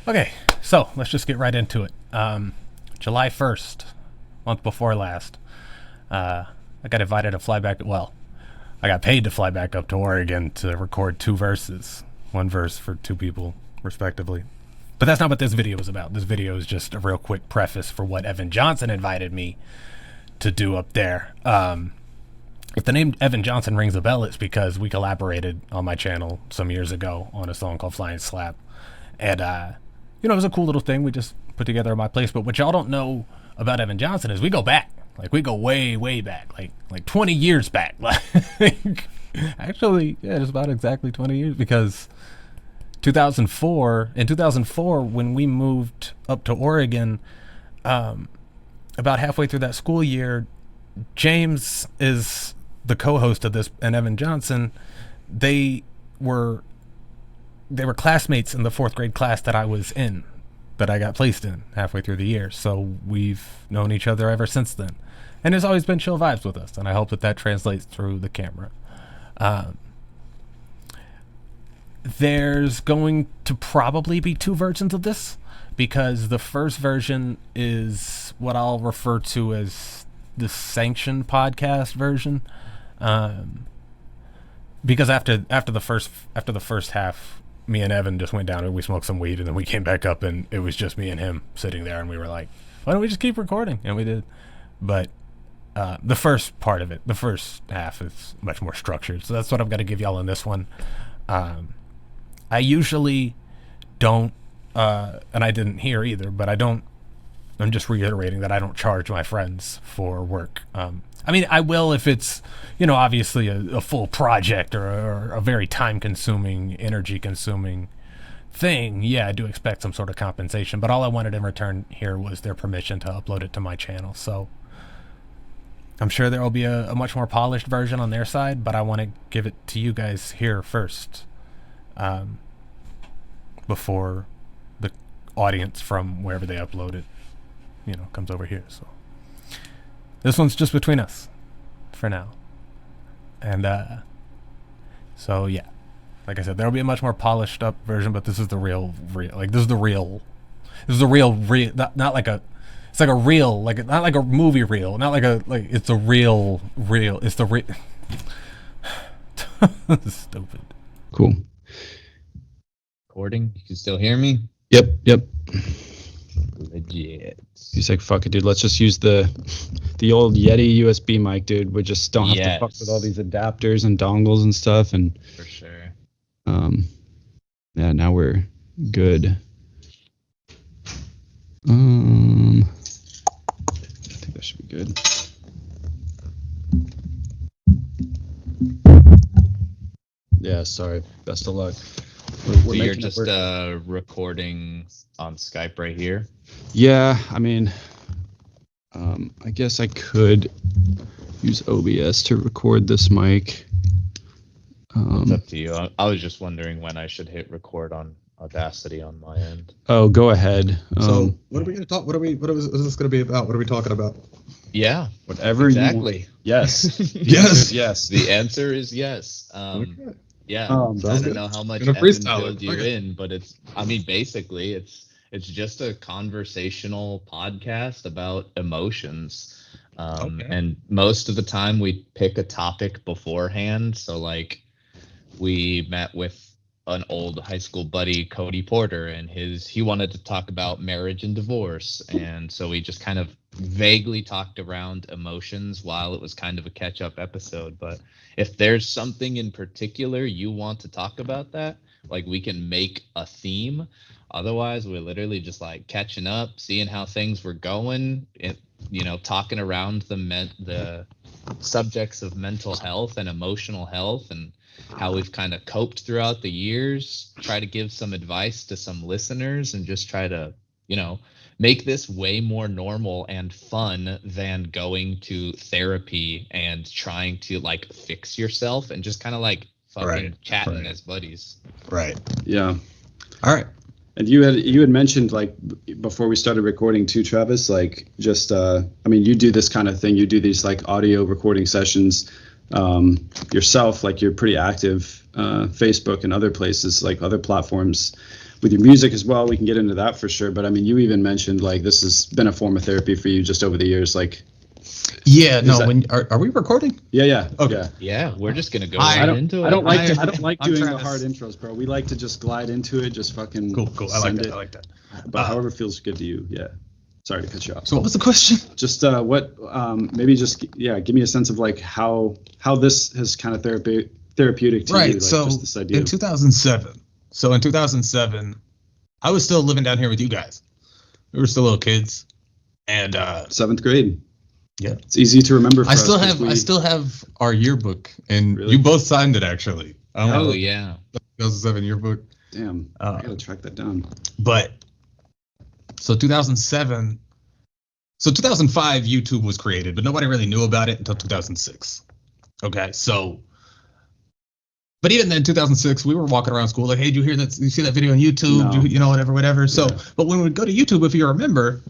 Okay, so let's just get right into it. July 1st, month before last, I got invited to fly back. Well, I got paid to fly back up to Oregon to record 2 verses, 1 verse for 2 people, respectively. But that's not what this video is about. This video is just a real quick preface for what Evan Johnson invited me to do up there. If the name Evan Johnson rings a bell, it's because we collaborated on my channel some years ago on a song called Flying Slap. And, it was a cool little thing we just put together at my place. But what y'all don't know about Evan Johnson is we go back. Like, we go way, way back. Like 20 years back. Actually, yeah, it's about exactly 20 years because in 2004, when we moved up to Oregon, about halfway through that school year, James is the co-host of this, and Evan Johnson, they were classmates in the 4th grade class that I was in, that I got placed in halfway through the year. So we've known each other ever since then. And there's always been chill vibes with us, and I hope that translates through the camera. There's going to probably be 2 versions of this, because the first version is what I'll refer to as the sanctioned podcast version. Because after the first half, me and Evan just went down and we smoked some weed, and then we came back up and it was just me and him sitting there, and we were like, why don't we just keep recording? And we did. But the first part of it, the first half, is much more structured. So that's what I'm going to give y'all in this one. I usually don't, and I didn't here either, but I'm just reiterating that I don't charge my friends for work. I mean, I will if it's, obviously a full project or a very time-consuming, energy-consuming thing. Yeah, I do expect some sort of compensation, but all I wanted in return here was their permission to upload it to my channel. So I'm sure there will be a much more polished version on their side, but I want to give it to you guys here first, before the audience from wherever they upload it, comes over here. So this one's just between us for now. And so yeah, like I said, there'll be a much more polished up version, but this is the real like this is the real not like a, it's like a real, like, not like a movie reel, not like it's a real it's the real. This is stupid. Cool. Recording, you can still hear me? Yep. Legit. He's like, fuck it, dude. Let's just use the old Yeti USB mic, dude. We just don't have to fuck with all these adapters and dongles and stuff. And for sure. Yeah, now we're good. I think that should be good. Yeah, sorry. Best of luck. So you're just recording on Skype right here? Yeah, I mean, I guess I could use OBS to record this mic. It's up to you. I was just wondering when I should hit record on Audacity on my end. Oh, go ahead. So what are we going to talk? What is this going to be about? What are we talking about? Yeah, whatever. Exactly. Yes. Yes. The answer is yes. Okay. Yeah. I don't know how much episode you're in, but basically it's just a conversational podcast about emotions. And most of the time we pick a topic beforehand. So like we met with an old high school buddy, Cody Porter, and he wanted to talk about marriage and divorce. And so we just kind of vaguely talked around emotions while it was kind of a catch-up episode. But if there's something in particular you want to talk about, that, like, we can make a theme. Otherwise, we're literally just like catching up, seeing how things were going, talking around the subjects of mental health and emotional health and how we've kind of coped throughout the years, try to give some advice to some listeners, and just try to, make this way more normal and fun than going to therapy and trying to like fix yourself, and just kind of like fucking chatting as buddies. Right. Yeah. All right. And you had mentioned, like, before we started recording too, Travis, like, just you do this kind of thing. You do these like audio recording sessions yourself. Like, you're pretty active, Facebook and other places, like other platforms. with your music as well. We can get into that for sure. But I mean, you even mentioned like this has been a form of therapy for you just over the years. Like, yeah, no. Are we recording? Yeah. Okay. Yeah, we're just gonna go right into it. I don't like doing the hard intros, bro. We like to just glide into it. Just fucking cool. I like that. But however feels good to you. Yeah. Sorry to cut you off. So what was the question? Just maybe just give me a sense of like how this has kind of therapeutic to you. Right. Like, so just this idea in 2007. So in 2007, I was still living down here with you guys. We were still little kids, and 7th grade. Yeah, it's easy to remember. I still have our yearbook, and you both signed it actually. Oh yeah, 2007 yearbook. Damn, I gotta track that down. But so 2007, so 2005, YouTube was created, but nobody really knew about it until 2006. Okay, so. But even then, 2006, we were walking around school like, hey, did you hear that? You see that video on YouTube? No. You know, whatever. So, but when we go to YouTube, if you remember,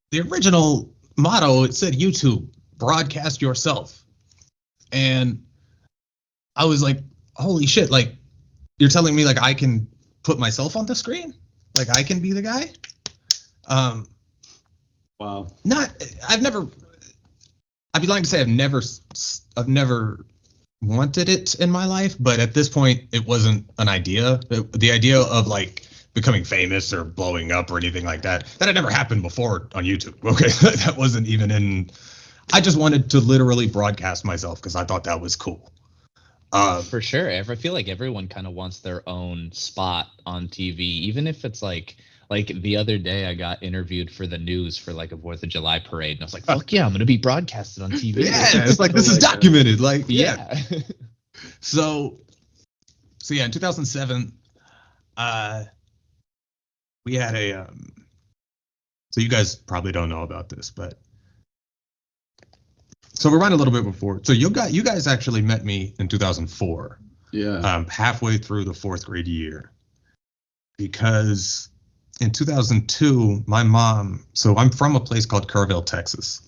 the original motto, it said YouTube, broadcast yourself. And I was like, holy shit, like, you're telling me like I can put myself on the screen? Like I can be the guy? Wow. I'd be lying to say I've never wanted it in my life, but at this point it wasn't an idea. The idea of like becoming famous or blowing up or anything like that had never happened before on YouTube. Okay, that wasn't even in. I just wanted to literally broadcast myself because I thought that was cool. For sure, I feel like everyone kind of wants their own spot on TV, even if it's like the other day I got interviewed for the news for like a 4th of July parade, and I was like, fuck yeah, I'm gonna be broadcasted on TV. Yeah, it's like this is documented. Like yeah. So yeah, in 2007, we had a so you guys probably don't know about this, but so we're running a little bit before. So you guys actually met me in 2004. Yeah. Halfway through the 4th grade year, because in 2002, my mom, so I'm from a place called Kerrville, Texas.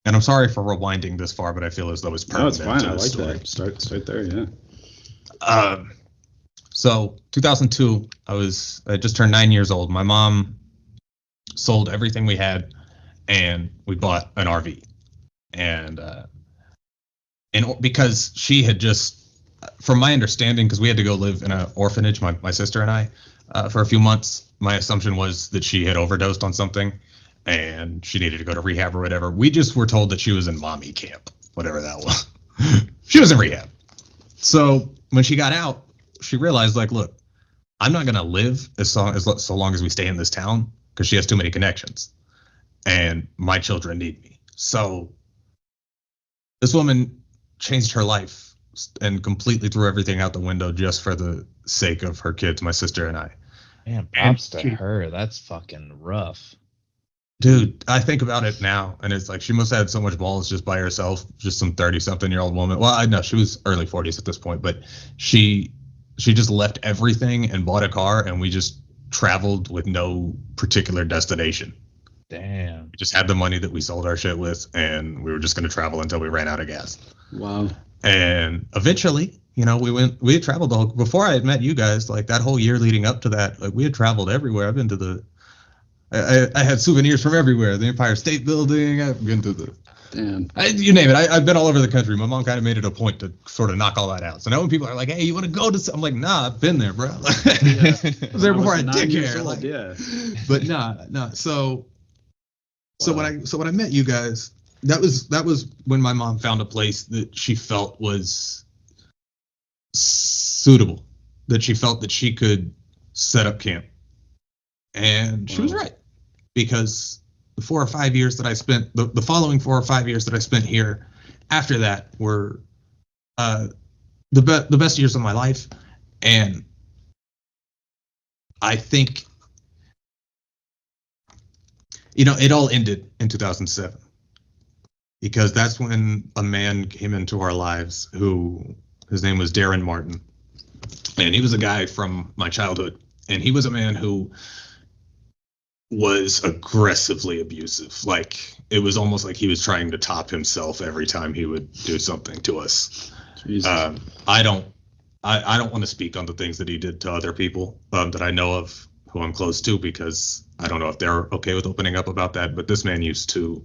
And I'm sorry for rewinding this far, but I feel as though it's pertinent. No, it's fine. I like that. Start there, yeah. So 2002, I just turned 9 years old. My mom sold everything we had and we bought an RV. And because she had just, from my understanding, because we had to go live in an orphanage, my sister and I, for a few months. My assumption was that she had overdosed on something and she needed to go to rehab or whatever. We just were told that she was in mommy camp, whatever that was. She was in rehab. So when she got out, she realized, like, look, I'm not going to live so long as we stay in this town because she has too many connections and my children need me. So this woman changed her life and completely threw everything out the window just for the sake of her kids, my sister and I. Man, props to her. That's fucking rough. Dude, I think about it now, and it's like she must have had so much balls just by herself, just some 30-something-year-old woman. Well, I know she was early 40s at this point, but she just left everything and bought a car, and we just traveled with no particular destination. Damn. We just had the money that we sold our shit with, and we were just going to travel until we ran out of gas. Wow. And eventually, you know, we had traveled before I had met you guys, like that whole year leading up to that, like we had traveled everywhere. I've been to I had souvenirs from everywhere. The Empire State Building. I've been to you name it. I've been all over the country. My mom kind of made it a point to sort of knock all that out. So now when people are like, hey, you want to go to, I'm like, nah, I've been there, bro. I was there before I had dick hair. Like, yeah. But nah. So when I met you guys, that was when my mom found a place that she felt was suitable, that she felt that she could set up camp. And she was right, because the 4 or 5 years that I spent, the following 4 or 5 years that I spent here after that were the best years of my life. And I think, you know, it all ended in 2007, because that's when a man came into our lives who, his name was Darren Martin, and he was a guy from my childhood, and he was a man who was aggressively abusive. Like, it was almost like he was trying to top himself every time he would do something to us. I don't want to speak on the things that he did to other people that I know of who I'm close to, because I don't know if they're okay with opening up about that, but this man used to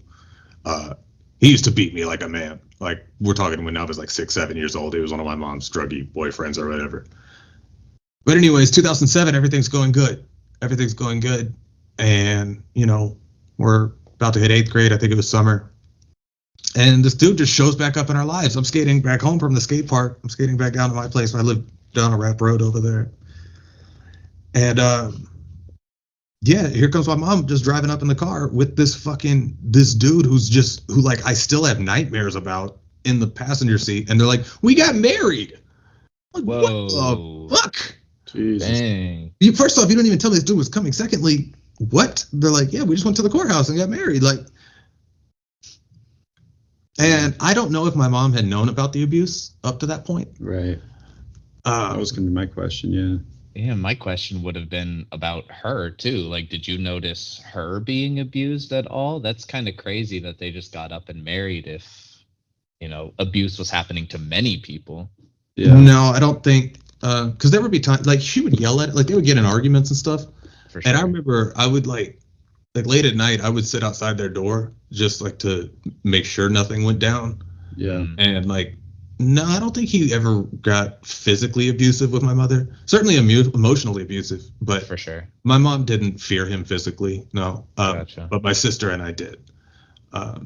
beat me like a man. Like, we're talking when I was like 6, 7 years old. He was one of my mom's druggy boyfriends or whatever. But anyways, 2007, everything's going good. And, we're about to hit 8th grade. I think it was summer. And this dude just shows back up in our lives. I'm skating back home from the skate park. I'm skating back down to my place. I live down a rap road over there. And, here comes my mom just driving up in the car with this dude who I still have nightmares about in the passenger seat. And they're like, we got married. Like, whoa. What the fuck? Jesus. Dang. First off, you don't even tell me this dude was coming. Secondly, what? They're like, yeah, we just went to the courthouse and got married. Like, and I don't know if my mom had known about the abuse up to that point. Right. That was going to be my question, yeah. Yeah, my question would have been about her too. Like, did you notice her being abused at all? That's kind of crazy that they just got up and married if, abuse was happening to many people. Yeah. No, I don't think, because there would be times, like, she would yell at it, like, they would get in arguments and stuff. For sure. And I remember I would, like late at night, I would sit outside their door just, like, to make sure nothing went down. Yeah. And, like, no, I don't think he ever got physically abusive with my mother. Certainly emotionally abusive, but for sure, my mom didn't fear him physically. No, gotcha. But my sister and I did.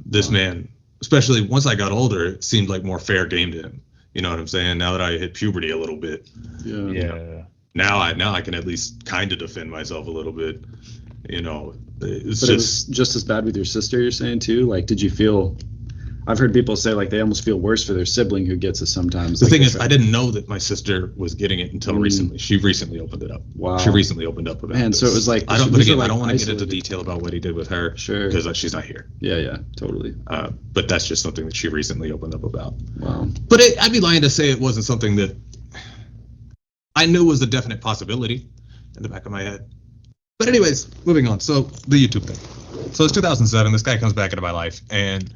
This man, especially once I got older, it seemed like more fair game to him. You know what I'm saying? Now that I hit puberty a little bit, Now I can at least kind of defend myself a little bit. It was just as bad with your sister. You're saying too. Like, did you feel? I've heard people say like they almost feel worse for their sibling who gets it sometimes. The thing is, I didn't know that my sister was getting it until recently. She recently opened it up. Wow. She recently opened up about this. So it was like I don't want to get into detail about what he did with her. Sure. Because she's not here. Yeah, totally. But that's just something that she recently opened up about. Wow. But I'd be lying to say it wasn't something that I knew was a definite possibility in the back of my head. But anyways, moving on. So the YouTube thing. So it's 2007. This guy comes back into my life, and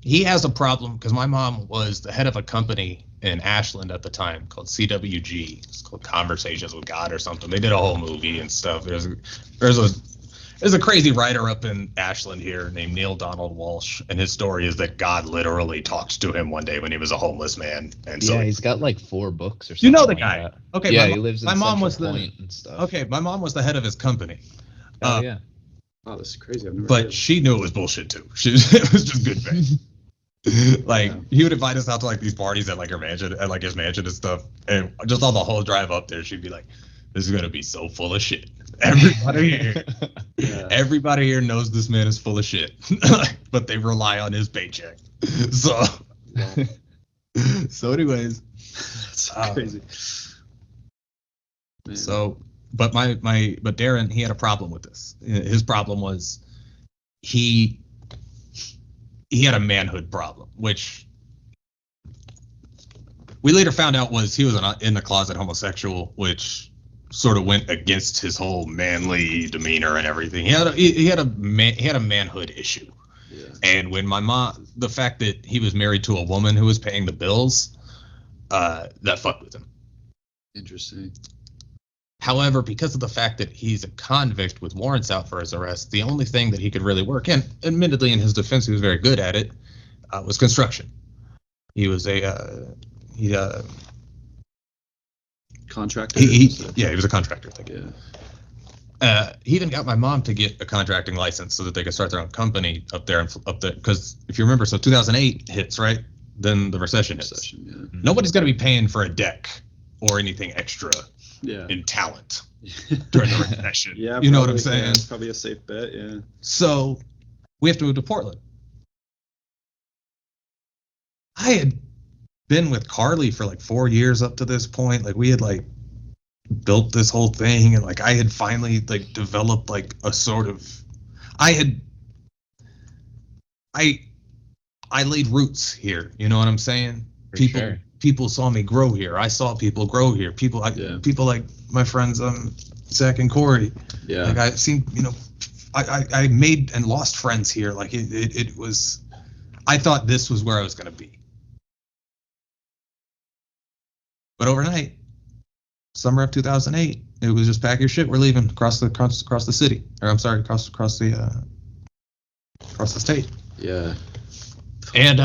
he has a problem because my mom was the head of a company in Ashland at the time called CWG. It's called Conversations with God or something. They did a whole movie and stuff. There's a crazy writer up in Ashland here named Neil Donald Walsh, and his story is that God literally talked to him one day when he was a homeless man. And so he's got like 4 books or something. You know the guy. Like okay, yeah, he lives in Central Point and stuff. Okay, my mom was the head of his company. Oh yeah. Wow, this is crazy. I've never but she knew it was bullshit too. It was just good faith. He would invite us out to like these parties at like her mansion, at like his mansion and stuff, and just on the whole drive up there, she'd be like, "This is gonna be so full of shit." Everybody here knows this man is full of shit, but they rely on his paycheck. So, anyways, that's crazy. Man. So, but Darren, he had a problem with this. His problem was he had a manhood problem, which we later found out was he was in the closet homosexual, which sort of went against his whole manly demeanor and everything. He had a manhood issue. Yeah. And when my mom, the fact that he was married to a woman who was paying the bills, that fucked with him. Interesting. However, because of the fact that he's a convict with warrants out for his arrest, the only thing that he could really work, and admittedly in his defense he was very good at it, was construction. He was contractor. He was a contractor. I think. Yeah. He even got my mom to get a contracting license so that they could start their own company up there. Because if you remember, so 2008 hits, right? Then the recession hits. Yeah. Mm-hmm. Nobody's going to be paying for a deck or anything extra in talent during the recession. Yeah, you know what I'm saying? Yeah, it's probably a safe bet. Yeah. So we have to move to Portland. I had been with Carly for like 4 years up to this point. Like we had like built this whole thing, and like I had finally like developed like a sort of I laid roots here. You know what I'm saying? People saw me grow here. I saw people grow here. People like my friends Zach and Corey. Yeah. Like I've seen, I made and lost friends here. Like it was, I thought this was where I was going to be. But overnight, summer of 2008. It was just pack your shit, we're leaving across the city, or I'm sorry, across the state. Yeah. And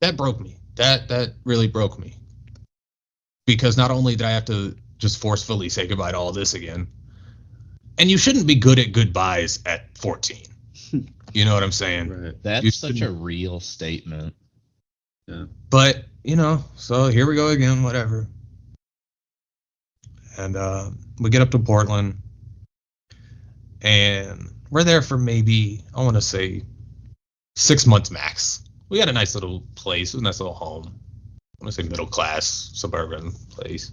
that broke me. That really broke me, because not only did I have to just forcefully say goodbye to all this again, and you shouldn't be good at goodbyes at 14. You know what I'm saying? Right. That's such a real statement. Yeah. But, so here we go again, whatever. And we get up to Portland, and we're there for maybe, I want to say, 6 months max. We got a nice little place, a nice little home. I want to say middle class, suburban place.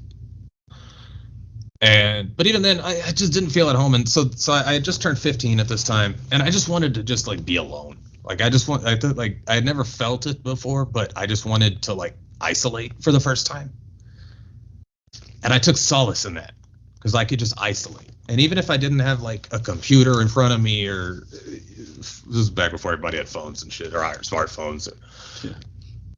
But even then, I just didn't feel at home. And so I had just turned 15 at this time, and I just wanted to just be alone. I had never felt it before, but I just wanted to isolate for the first time. And I took solace in that, because I could just isolate. And even if I didn't have a computer in front of me, or this was back before everybody had phones and shit, or smartphones. Yeah.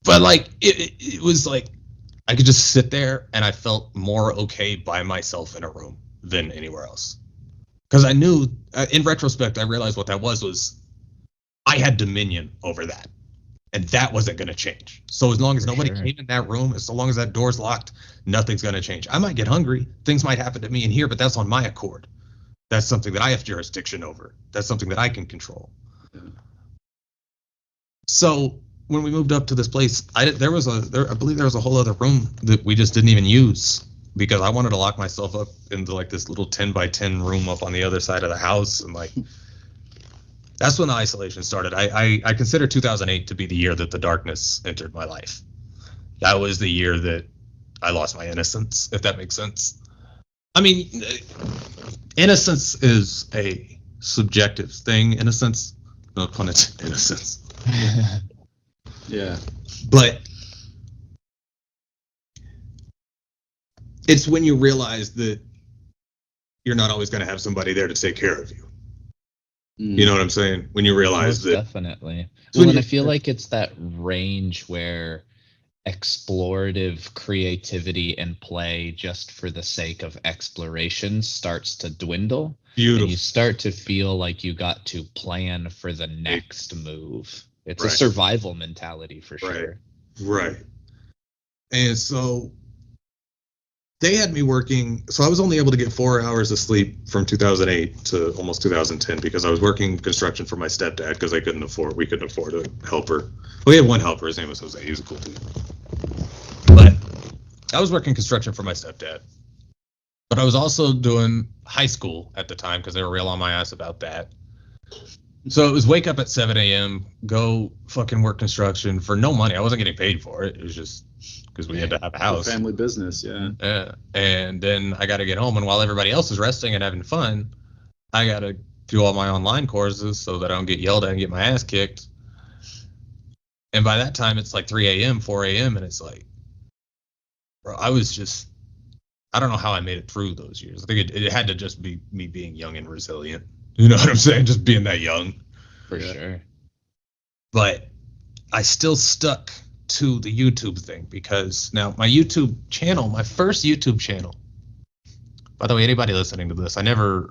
But it was I could just sit there, and I felt more okay by myself in a room than anywhere else. Because I knew, in retrospect, I realized what that was I had dominion over that. And that wasn't going to change. So as long as nobody came in that room, as long as that door's locked, nothing's going to change. I might get hungry. Things might happen to me in here, but that's on my accord. That's something that I have jurisdiction over. That's something that I can control. Yeah. So when we moved up to this place, I believe there was a whole other room that we just didn't even use, because I wanted to lock myself up into this little 10 by 10 room up on the other side of the house. And that's when the isolation started. I consider 2008 to be the year that the darkness entered my life. That was the year that I lost my innocence, if that makes sense. I mean, innocence is a subjective thing. Innocence, no pun intended, innocence. Yeah. But it's when you realize that you're not always going to have somebody there to take care of you. You know what I'm saying? When you realize that. Definitely. Well, and I feel like it's that range where explorative creativity and play just for the sake of exploration starts to dwindle. Beautiful. And you start to feel like you got to plan for the next move. It's right. A survival mentality for sure. Right. And so they had me working, so I was only able to get 4 hours of sleep from 2008 to almost 2010 because I was working construction for my stepdad because we couldn't afford a helper. We had one helper, his name was Jose, he was a cool dude. But I was working construction for my stepdad. But I was also doing high school at the time because they were real on my ass about that. So it was wake up at 7 a.m., go fucking work construction for no money. I wasn't getting paid for it. It was just because we had to have a house. Family business, yeah. Yeah. And then I got to get home, and while everybody else is resting and having fun, I got to do all my online courses so that I don't get yelled at and get my ass kicked. And by that time, it's 3 a.m., 4 a.m., and it's bro, I don't know how I made it through those years. I think it had to just be me being young and resilient. You know what I'm saying? Just being that young. For sure. But I still stuck to the YouTube thing because now my YouTube channel, my first YouTube channel, by the way, anybody listening to this, I'd never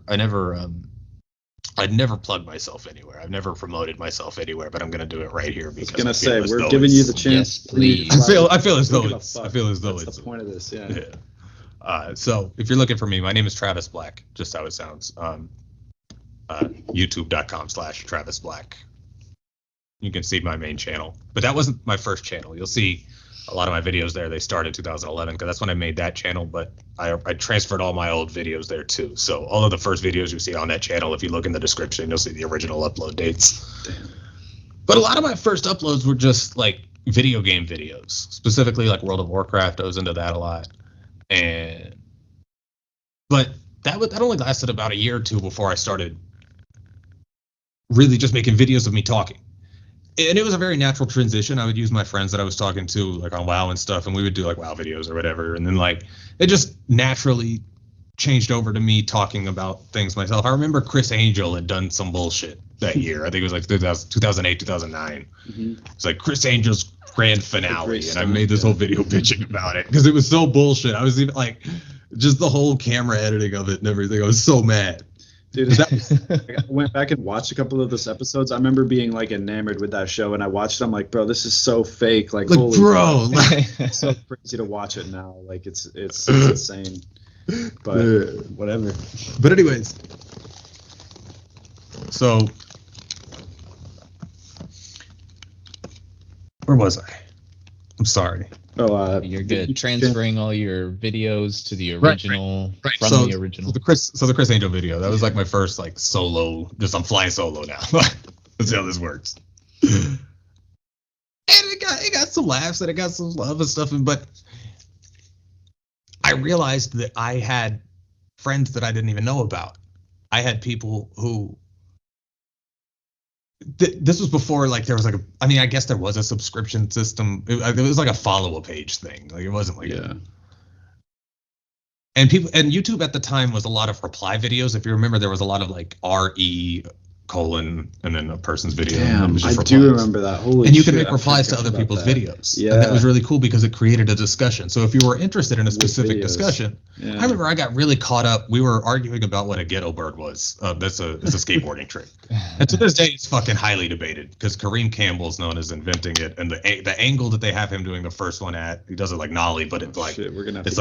plugged myself anywhere. I've never promoted myself anywhere, but I'm going to do it right here because I was going to say, we're giving you the chance. Yes, please. I feel as though it's the point of this. Yeah. So if you're looking for me, my name is Travis Black, just how it sounds. YouTube.com/Travis Black. You can see my main channel, but that wasn't my first channel. You'll see a lot of my videos there. They started in 2011 because that's when I made that channel, but I transferred all my old videos there too. So all of the first videos you see on that channel, if you look in the description, you'll see the original upload dates. Damn. But a lot of my first uploads were just video game videos, specifically World of Warcraft. I was into that a lot. But that only lasted about a year or two before I started really just making videos of me talking. And it was a very natural transition. I would use my friends that I was talking to on WoW and stuff, and we would do WoW videos or whatever. And then it just naturally changed over to me talking about things myself. I remember Chris Angel had done some bullshit that year. I think it was like 2008, 2009. It's like Chris Angel's grand finale, and I made this whole video bitching about it because it was so bullshit. I was even like, just the whole camera editing of it and everything. I was so mad. Dude, I went back and watched a couple of those episodes. I remember being like enamored with that show, and I watched it. I'm like, bro, this is so fake. Like holy bro, it's so crazy to watch it now. Like it's insane. But whatever. But anyways, so where was I? I'm sorry. Oh, you're good. Transferring all your videos to the original, right. From the original. So the Chris Angel video, that was like my first like solo. Just I'm flying solo now. That's how this works. And it got some laughs and it got some love and stuff. But I realized that I had friends that I didn't even know about. I had people who. This was before like there was like I guess there was a subscription system. It was like a follow-up page thing. Like it wasn't like and YouTube at the time was a lot of reply videos. If you remember, there was a lot of like RE colon and then a person's video. Damn, I do remember that. Holy and you shit, could make replies to other people's videos. Yeah, and that was really cool because it created a discussion. So if you were interested in a specific discussion, I remember I got really caught up. We were arguing about what a ghetto bird was. It's a skateboarding trick, and to this day it's fucking highly debated because Kareem Campbell's known as inventing it, and the angle that they have him doing the first one at, he does it like nollie, but it's like it's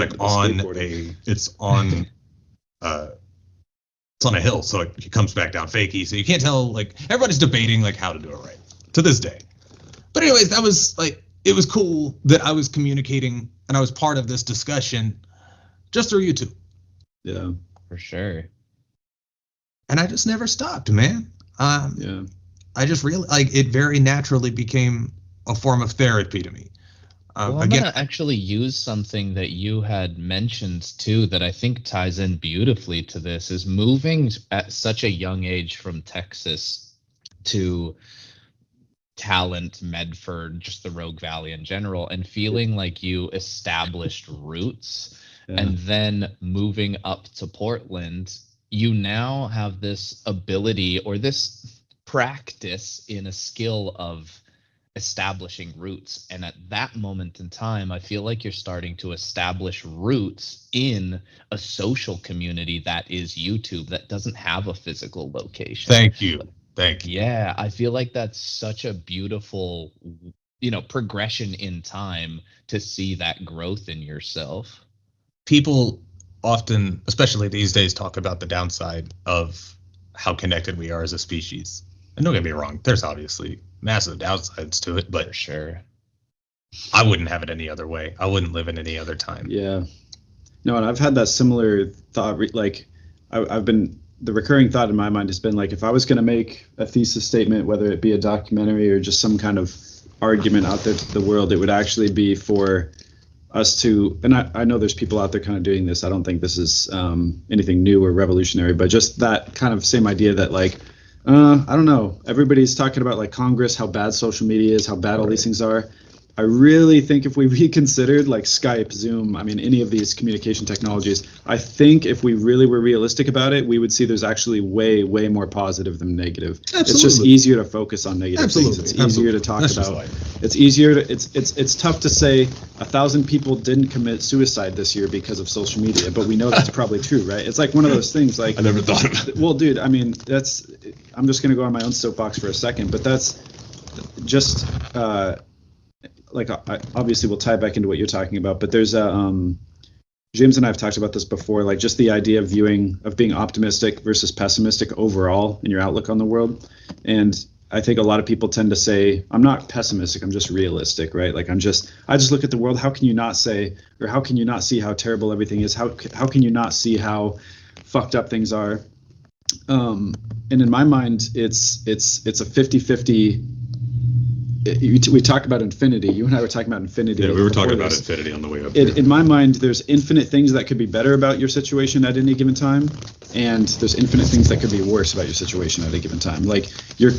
on a hill, so it comes back down fakey, so you can't tell. Like everybody's debating like how to do it right to this day. But anyways, that was like it was cool that I was communicating and I was part of this discussion just through YouTube. Yeah, for sure. And I just never stopped, man. I just really like it. Very naturally became a form of therapy to me. Well, I'm gonna actually use something that you had mentioned too that I think ties in beautifully to this, is moving at such a young age from Texas to Talent, Medford, just the Rogue Valley in general, and feeling like you established roots, and then moving up to Portland, you now have this ability or this practice in a skill of establishing roots. And at that moment in time, I feel like you're starting to establish roots in a social community that is YouTube, that doesn't have a physical location. Thank you. Yeah, I feel like that's such a beautiful, progression in time to see that growth in yourself. People often, especially these days, talk about the downside of how connected we are as a species. And don't get me wrong, there's obviously massive downsides to it, but for sure, I wouldn't have it any other way. I wouldn't live in any other time. Yeah. No, and I've had that similar thought. Like, I've been, the recurring thought in my mind has been like, if I was going to make a thesis statement, whether it be a documentary or just some kind of argument out there to the world, it would actually be for us to, and I know there's people out there kind of doing this. I don't think this is anything new or revolutionary, but just that kind of same idea that like, I don't know. Everybody's talking about like Congress, how bad social media is, how bad all these things are. I really think if we reconsidered like Skype, Zoom, any of these communication technologies, I think if we really were realistic about it, we would see there's actually way, way more positive than negative. Absolutely. It's just easier to focus on negative things. It's easier to talk about. It's easier to, it's tough to say 1,000 people didn't commit suicide this year because of social media, but we know that's probably true, right? It's like one of those things like, I never thought of it. Well, dude, I'm just going to go on my own soapbox for a second, but that's just, like obviously we'll tie back into what you're talking about, but there's James and I have talked about this before, like just the idea of being optimistic versus pessimistic overall in your outlook on the world. And I think a lot of people tend to say, I'm not pessimistic, I'm just realistic, right? Like I just look at the world. How can you not say, or how can you not see how terrible everything is? How can you not see how fucked up things are? And in my mind, it's a 50-50. We talked about infinity. You and I were talking about infinity. Yeah, we were talking about infinity on the way up here. In my mind, there's infinite things that could be better about your situation at any given time, and there's infinite things that could be worse about your situation at a given time. Like you're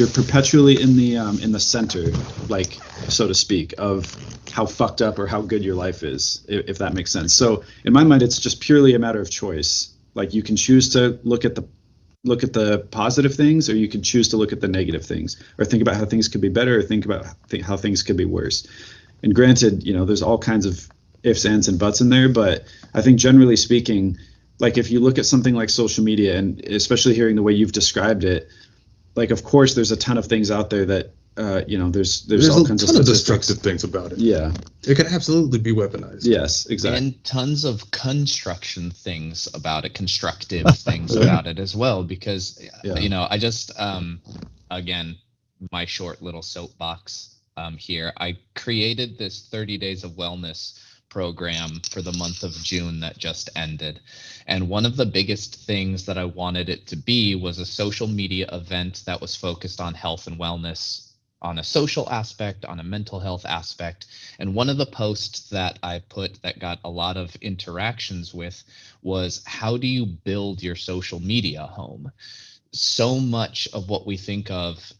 perpetually in the center, like so to speak, of how fucked up or how good your life is, if that makes sense. So in my mind, it's just purely a matter of choice. Like you can choose to look at the look at the positive things, or you can choose to look at the negative things, or think about how things could be better, or think about how things could be worse. And granted, there's all kinds of ifs, ands, and buts in there, but I think generally speaking, like if you look at something like social media, and especially hearing the way you've described it, like of course there's a ton of things out there that there's all kinds of destructive things about it. Yeah, it can absolutely be weaponized. Yes, exactly. And tons of construction things about it, constructive things about it as well, because I just again, my short little soapbox here, I created this 30 days of wellness program for the month of June that just ended. And one of the biggest things that I wanted it to be was a social media event that was focused on health and wellness, on a social aspect, on a mental health aspect. And one of the posts that I put that got a lot of interactions with was, how do you build your social media home? So much of what we think of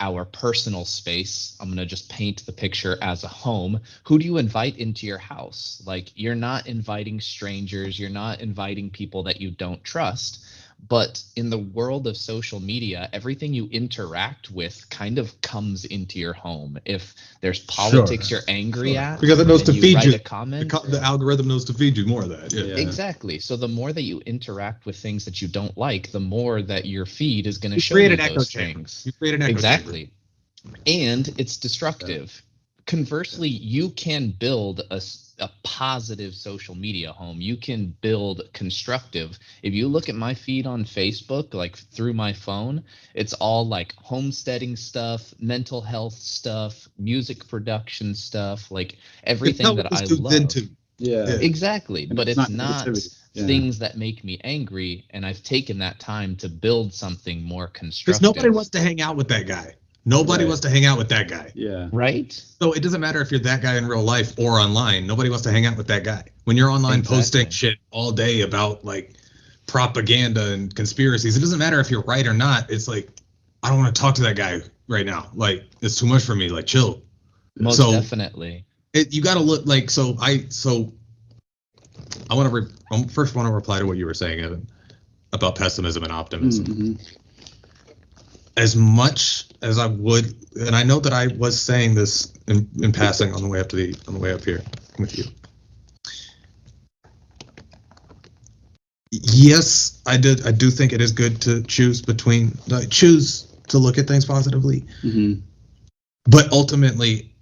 our personal space, I'm going to just paint the picture as a home. Who do you invite into your house? Like, you're not inviting strangers, you're not inviting people that you don't trust. But in the world of social media, everything you interact with kind of comes into your home. If there's politics you're angry at, because it knows to feed you. A comment, the algorithm knows to feed you more of that. Yeah. Exactly. So the more that you interact with things that you don't like, the more that your feed is going to show you those things. You create an echo exactly. And it's destructive. Conversely, you can build a positive social media home. You can build constructive. If you look at my feed on Facebook, like through my phone, it's all like homesteading stuff, mental health stuff, music production stuff, like everything that I love. Yeah, exactly. And but it's not Yeah. things that make me angry, and I've taken that time to build something more constructive. Because nobody wants to hang out with that guy. Nobody wants to hang out with that guy. Yeah. Right? So it doesn't matter if you're that guy in real life or online. Nobody wants to hang out with that guy. When you're online posting shit all day about like propaganda and conspiracies, it doesn't matter if you're right or not. It's like, I don't want to talk to that guy right now. Like, it's too much for me. Like, chill. Most definitely. You got to look like, I want to first want to reply to what you were saying, Evan, about pessimism and optimism. Mm-hmm. As much as I would, and I know that I was saying this in passing on the way up here with you. Yes, I do think it is good to choose to look at things positively. Mm-hmm. But ultimately,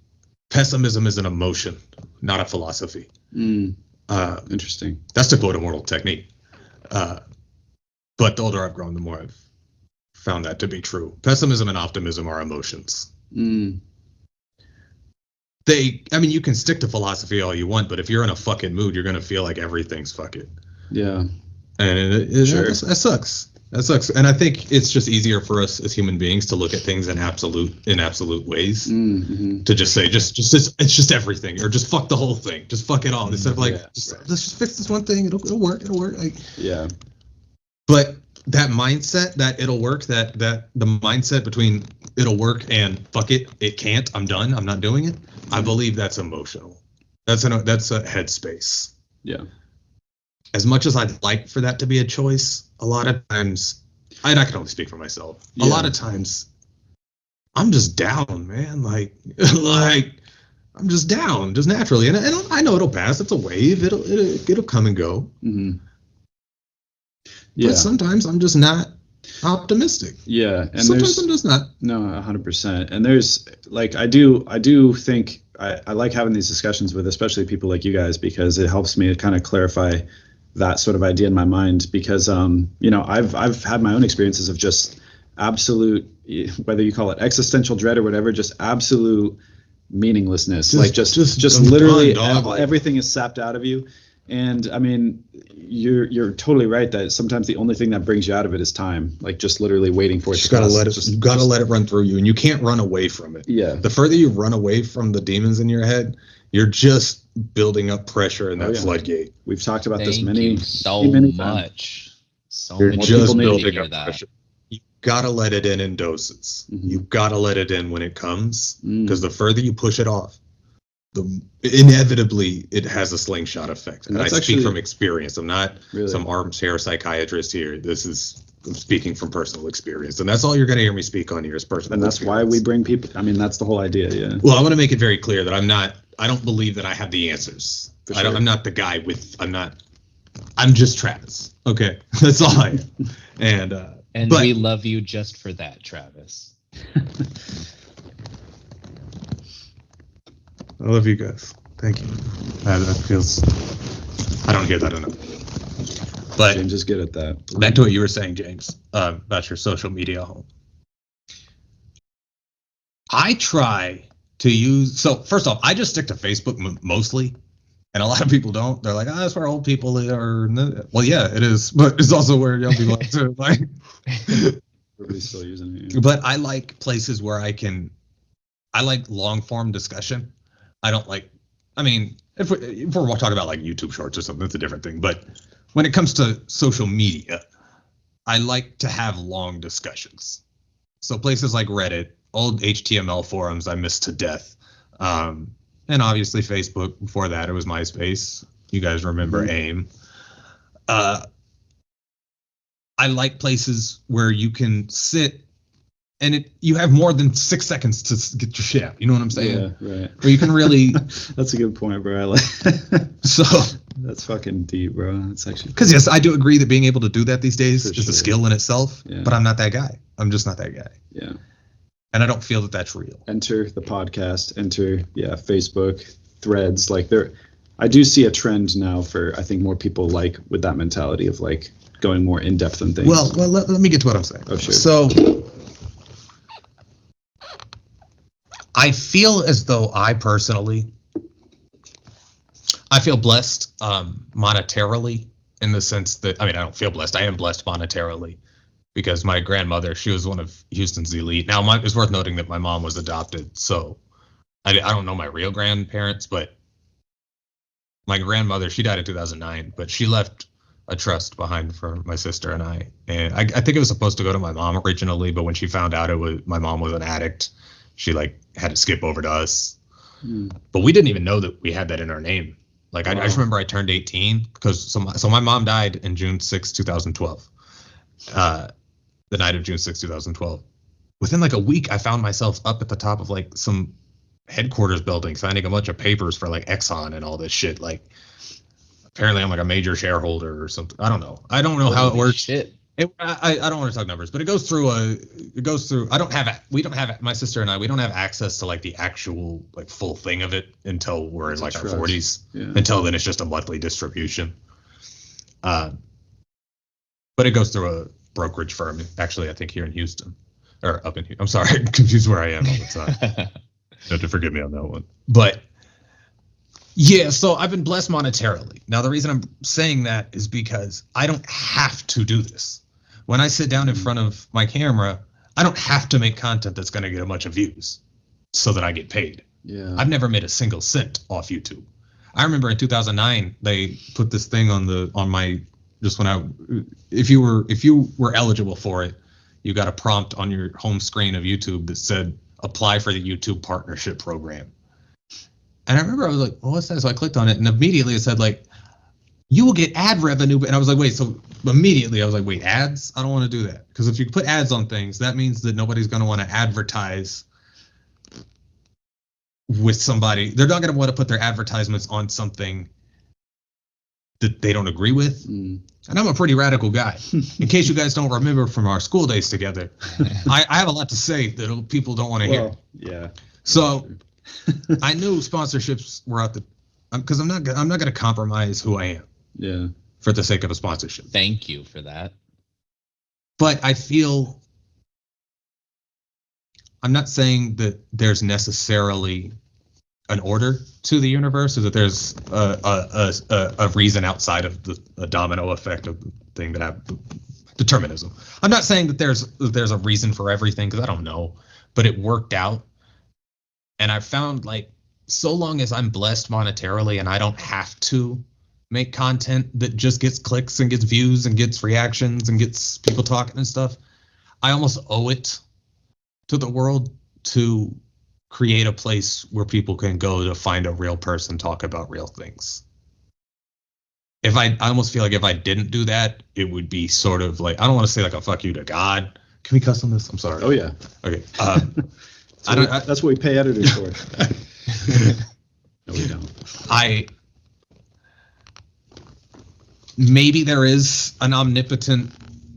pessimism is an emotion, not a philosophy. Interesting. That's to quote Immortal Technique. But the older I've grown, the more I've found that to be true. Pessimism and optimism are emotions. You can stick to philosophy all you want, but if you're in a fucking mood, you're gonna feel like everything's fucking. Yeah. And that sucks. That sucks. And I think it's just easier for us as human beings to look at things in absolute ways. Mm-hmm. To just say, it's just everything, or just fuck the whole thing, just fuck it all. Instead of like, let's just fix this one thing. It'll work. Like, yeah. But that mindset, that it'll work, that the mindset between it'll work and fuck it, it can't, I'm done, I'm not doing it. I believe that's emotional. That's a headspace. Yeah. As much as I'd like for that to be a choice, a lot of times, and I can only speak for myself. Yeah. A lot of times, I'm just down, man. Like I'm just down, just naturally, and I know it'll pass. It's a wave. It'll come and go. Mm-hmm. Yeah. But sometimes I'm just not optimistic. Yeah, and sometimes I'm just not. No, 100%. And there's like I do think I like having these discussions with especially people like you guys, because it helps me to kind of clarify that sort of idea in my mind, because I've had my own experiences of just absolute, whether you call it existential dread or whatever, just absolute meaninglessness. Just literally everything is sapped out of you. And I mean, you're totally right that sometimes the only thing that brings you out of it is time, like just literally waiting for it. You gotta let it run through you, and you can't run away from it. Yeah. The further you run away from the demons in your head, you're just building up pressure in that floodgate. We've talked about Thank this many much. You're just building up pressure. You gotta let it in doses. Mm-hmm. You gotta let it in when it comes, because the further you push it off, inevitably it has a slingshot effect. And I speak from experience. I'm not some armchair psychiatrist here. This is speaking from personal experience, and that's all you're going to hear me speak on here is personal. And that's experience. why we bring people. I mean, that's the whole idea. Yeah. Well, I want to make it very clear that I don't believe that I have the answers. Sure. I'm not the guy I'm just Travis. Okay, that's all I am. And we love you just for that, Travis. I love you guys. Thank you. That feels. I don't hear that enough. But James is good at that. Back to what you were saying, James, about your social media home. I try to use. So first off, I just stick to Facebook mostly, and a lot of people don't. They're like, "Oh, that's where old people are." Well, yeah, it is, but it's also where young people are too. Like, everybody's still using it. Yeah. But I like places where I like long form discussion. I don't like. I mean, if we're talking about like YouTube Shorts or something, that's a different thing. But when it comes to social media, I like to have long discussions. So places like Reddit, old HTML forums I miss to death, and obviously Facebook. Before that, it was MySpace. You guys remember AIM. I like places where you can sit and you have more than 6 seconds to get your shit out. You know what I'm saying? Yeah, right. Where you can really. That's a good point, bro. I like. So. That's fucking deep, bro. That's actually. Because yes, I do agree that being able to do that these days is sure. a skill in itself. Yeah. But I'm not that guy. I'm just not that guy. Yeah. And I don't feel that that's real. Enter the podcast. Enter Facebook, Threads. Like I do see a trend now for I think more people like with that mentality of like going more in depth on things. Well, let me get to what I'm saying. Oh, sure. So I feel as though I feel blessed monetarily in the sense that, I mean, I don't feel blessed. I am blessed monetarily because my grandmother, she was one of Houston's elite. Now, it's worth noting that my mom was adopted, so I don't know my real grandparents, but my grandmother, she died in 2009, but she left a trust behind for my sister and I. And I think it was supposed to go to my mom originally, but when she found out my mom was an addict, she like had to skip over to us. But we didn't even know that we had that in our name. Like I just remember I turned 18 because so my mom died in June 6, 2012. The night of June 6, 2012. Within like a week, I found myself up at the top of like some headquarters building signing a bunch of papers for like Exxon and all this shit. Like apparently I'm like a major shareholder or something. I don't know how it works. Shit. I don't want to talk numbers, but it goes through we don't have my sister and I, we don't have access to like the actual like full thing of it until we're in like our 40s. Yeah. Until then it's just a monthly distribution. But it goes through a brokerage firm, actually, I think here in Houston or up in here. I'm sorry, I'm confused where I am all the time. You have to forgive me on that one. But yeah, so I've been blessed monetarily. Now, the reason I'm saying that is because I don't have to do this. When I sit down in front of my camera, I don't have to make content that's going to get a bunch of views so that I get paid. Yeah. I've never made a single cent off YouTube. I remember in 2009, they put this thing if you were eligible for it, you got a prompt on your home screen of YouTube that said, apply for the YouTube partnership program. And I remember I was like, oh, what's that? So I clicked on it and immediately it said like, you will get ad revenue. And I was like, wait, so immediately I was like, wait, ads? I don't want to do that. Because if you put ads on things, that means that nobody's going to want to advertise with somebody. They're not going to want to put their advertisements on something that they don't agree with. And I'm a pretty radical guy. In case you guys don't remember from our school days together, I have a lot to say that people don't want to hear. Yeah. So I knew sponsorships were out because I'm not going to compromise who I am. Yeah. For the sake of a sponsorship. Thank you for that. But I feel I'm not saying that there's necessarily an order to the universe, or that there's a reason outside of the domino effect of the thing that determinism. I'm not saying that there's a reason for everything, because I don't know, but it worked out. And I found like so long as I'm blessed monetarily and I don't have to make content that just gets clicks and gets views and gets reactions and gets people talking and stuff, I almost owe it to the world to create a place where people can go to find a real person talk about real things. I almost feel like if I didn't do that, it would be sort of like, I don't want to say like a fuck you to God. Can we cuss on this? I'm sorry. Oh yeah. Okay. That's what we pay editors for. No, we don't. Maybe there is an omnipotent,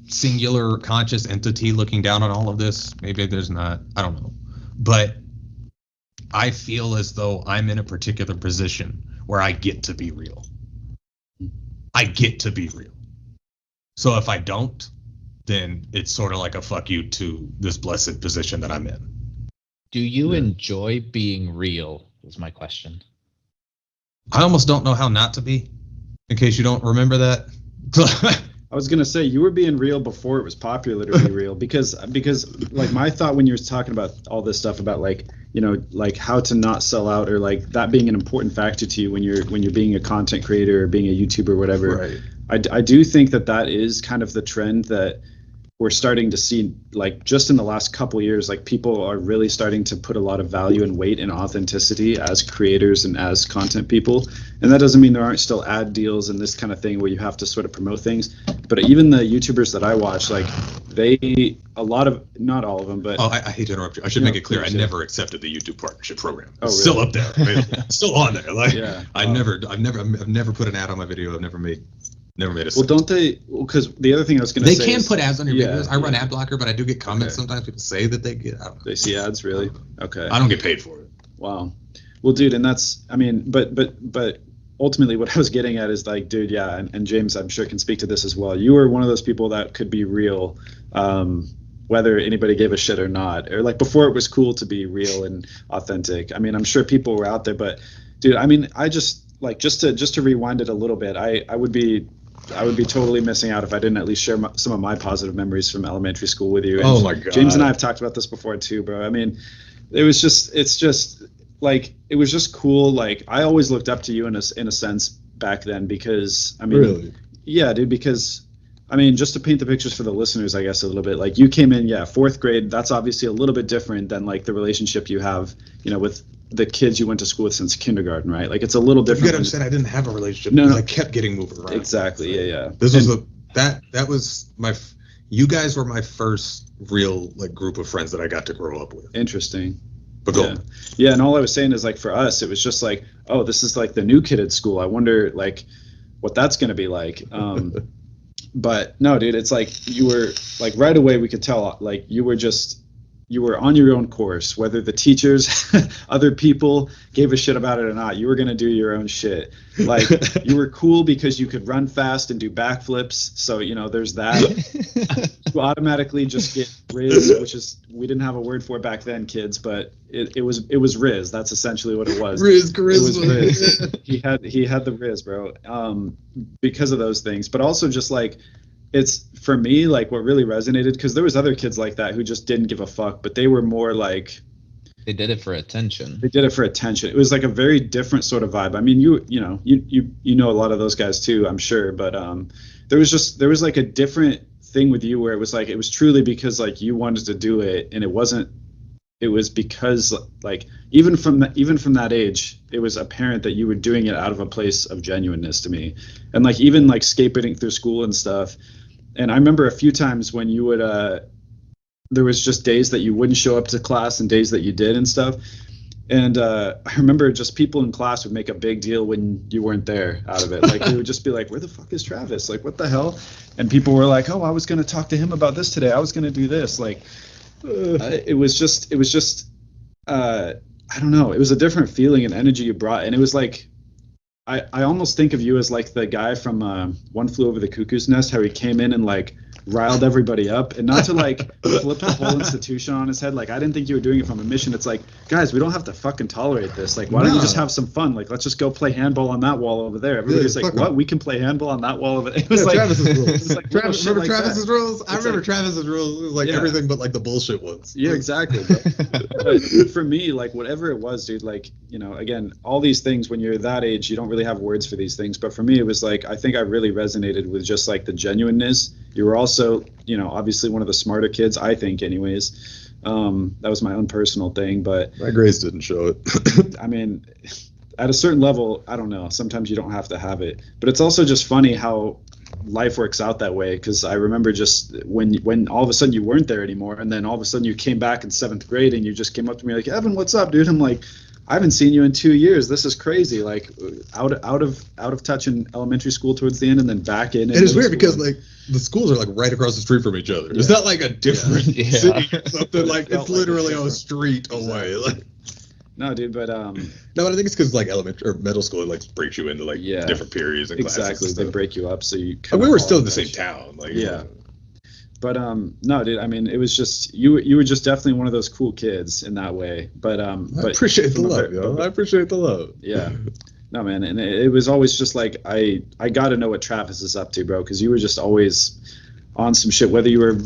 singular, conscious entity looking down on all of this. Maybe there's not. I don't know. But I feel as though I'm in a particular position where I get to be real. I get to be real. So if I don't, then it's sort of like a fuck you to this blessed position that I'm in. Do you enjoy being real? Is my question. I almost don't know how not to be, in case you don't remember that. I was gonna say, you were being real before it was popular to be real, because like my thought when you were talking about all this stuff about like, you know, like how to not sell out, or like that being an important factor to you when you're being a content creator or being a YouTuber or whatever. Right. I do think that is kind of the trend that we're starting to see, like just in the last couple of years. Like people are really starting to put a lot of value and weight in authenticity as creators and as content people. And that doesn't mean there aren't still ad deals and this kind of thing where you have to sort of promote things. But even the YouTubers that I watch, like a lot of, not all of them, but I hate to interrupt you. I should make it clear. I never accepted the YouTube partnership program. Oh, really? Still up there. Still on there. Like, yeah. I've never put an ad on my video. I've never made a Well, cent. don't they? Because the other thing I was going to say, they can put ads on your yeah, videos. I run ad blocker, but I do get comments sometimes. People say that they get. I don't know. They see ads, really? Okay. I don't get paid for it. Wow. Well, dude, and that's, I mean, but ultimately what I was getting at is like, dude, yeah, and James, I'm sure can speak to this as well. You were one of those people that could be real, whether anybody gave a shit or not, or like before it was cool to be real and authentic. I mean, I'm sure people were out there, but dude, I mean, I just like, just to rewind it a little bit, I would be totally missing out if I didn't at least share some of my positive memories from elementary school with you. And oh my God. James and I have talked about this before too, bro. I mean, it's just like, it was just cool. Like I always looked up to you in a sense back then, because I mean, Really? Yeah, dude, because I mean, just to paint the pictures for the listeners, I guess a little bit, like you came in, fourth grade. That's obviously a little bit different than like the relationship you have, you know, with the kids you went to school with since kindergarten, right? Like it's a little different. You gotta understand, I didn't have a relationship. No. I kept getting moved around. Exactly. Yeah. This was that was my. You guys were my first real like group of friends that I got to grow up with. Interesting. But go. Yeah, and all I was saying is like for us, it was just like, oh, this is like the new kid at school. I wonder like what that's gonna be like. But no, dude, it's like you were like right away we could tell like you were on your own course, whether the teachers, other people gave a shit about it or not. You were going to do your own shit. Like you were cool because you could run fast and do backflips. So, you know, there's that. You automatically just get Riz, which is, we didn't have a word for it back then, kids, but it was Riz. That's essentially what it was. Riz, charisma. It was Riz. he had the Riz, bro. Because of those things, but also just like, it's for me like what really resonated, because there was other kids like that who just didn't give a fuck, but they were more like they did it for attention. It was like a very different sort of vibe. I mean, you know a lot of those guys too, I'm sure, but there was like a different thing with you where it was truly because like you wanted to do it, and it was because like even from that age, it was apparent that you were doing it out of a place of genuineness to me. And like even like skateboarding through school and stuff. And I remember a few times when you would there was just days that you wouldn't show up to class and days that you did and stuff. And I remember just people in class would make a big deal when you weren't there out of it. Like they would just be like, where the fuck is Travis? Like, what the hell? And people were like, oh, I was going to talk to him about this today. I was going to do this. Like, it was just I don't know. It was a different feeling and energy you brought. And it was like, I almost think of you as like the guy from One Flew Over the Cuckoo's Nest, how he came in and like riled everybody up, and not to like flip the whole institution on his head. Like I didn't think you were doing it from a mission. It's like, guys, we don't have to fucking tolerate this. Like why don't you just have some fun? Like let's just go play handball on that wall over there. Everybody's like, what? We can play handball on that wall over there. It was like Travis's rules. Like, remember Travis's rules? I remember Travis's rules. It was like everything but like the bullshit ones. Yeah, exactly. But for me, like whatever it was, dude, like, you know, again, all these things when you're that age, you don't really have words for these things. But for me, it was like, I think I really resonated with just like the genuineness. You were also, you know, obviously one of the smarter kids, I think anyways. That was my own personal thing, but my grades didn't show it. I mean, at a certain level, I don't know, sometimes you don't have to have it, but it's also just funny how life works out that way. Because I remember just when all of a sudden you weren't there anymore, and then all of a sudden you came back in 7th grade and you just came up to me like, Evan, what's up, dude? I'm like, I haven't seen you in 2 years. This is crazy. Like out of touch in elementary school towards the end, and then back in. And it's weird because like the schools are like right across the street from each other. It's not like a different city or something. Like it's literally a street away. Like, no, dude, but no, I think it's because like elementary or middle school, it like breaks you into like different periods and classes. Exactly, they break you up so you. We were still in the same town, like But no, dude. I mean, it was just you were just definitely one of those cool kids in that way. But I appreciate the love, yo. I appreciate the love. Yeah. No, man, and it was always just like I got to know what Travis is up to, bro, because you were just always on some shit. Whether you were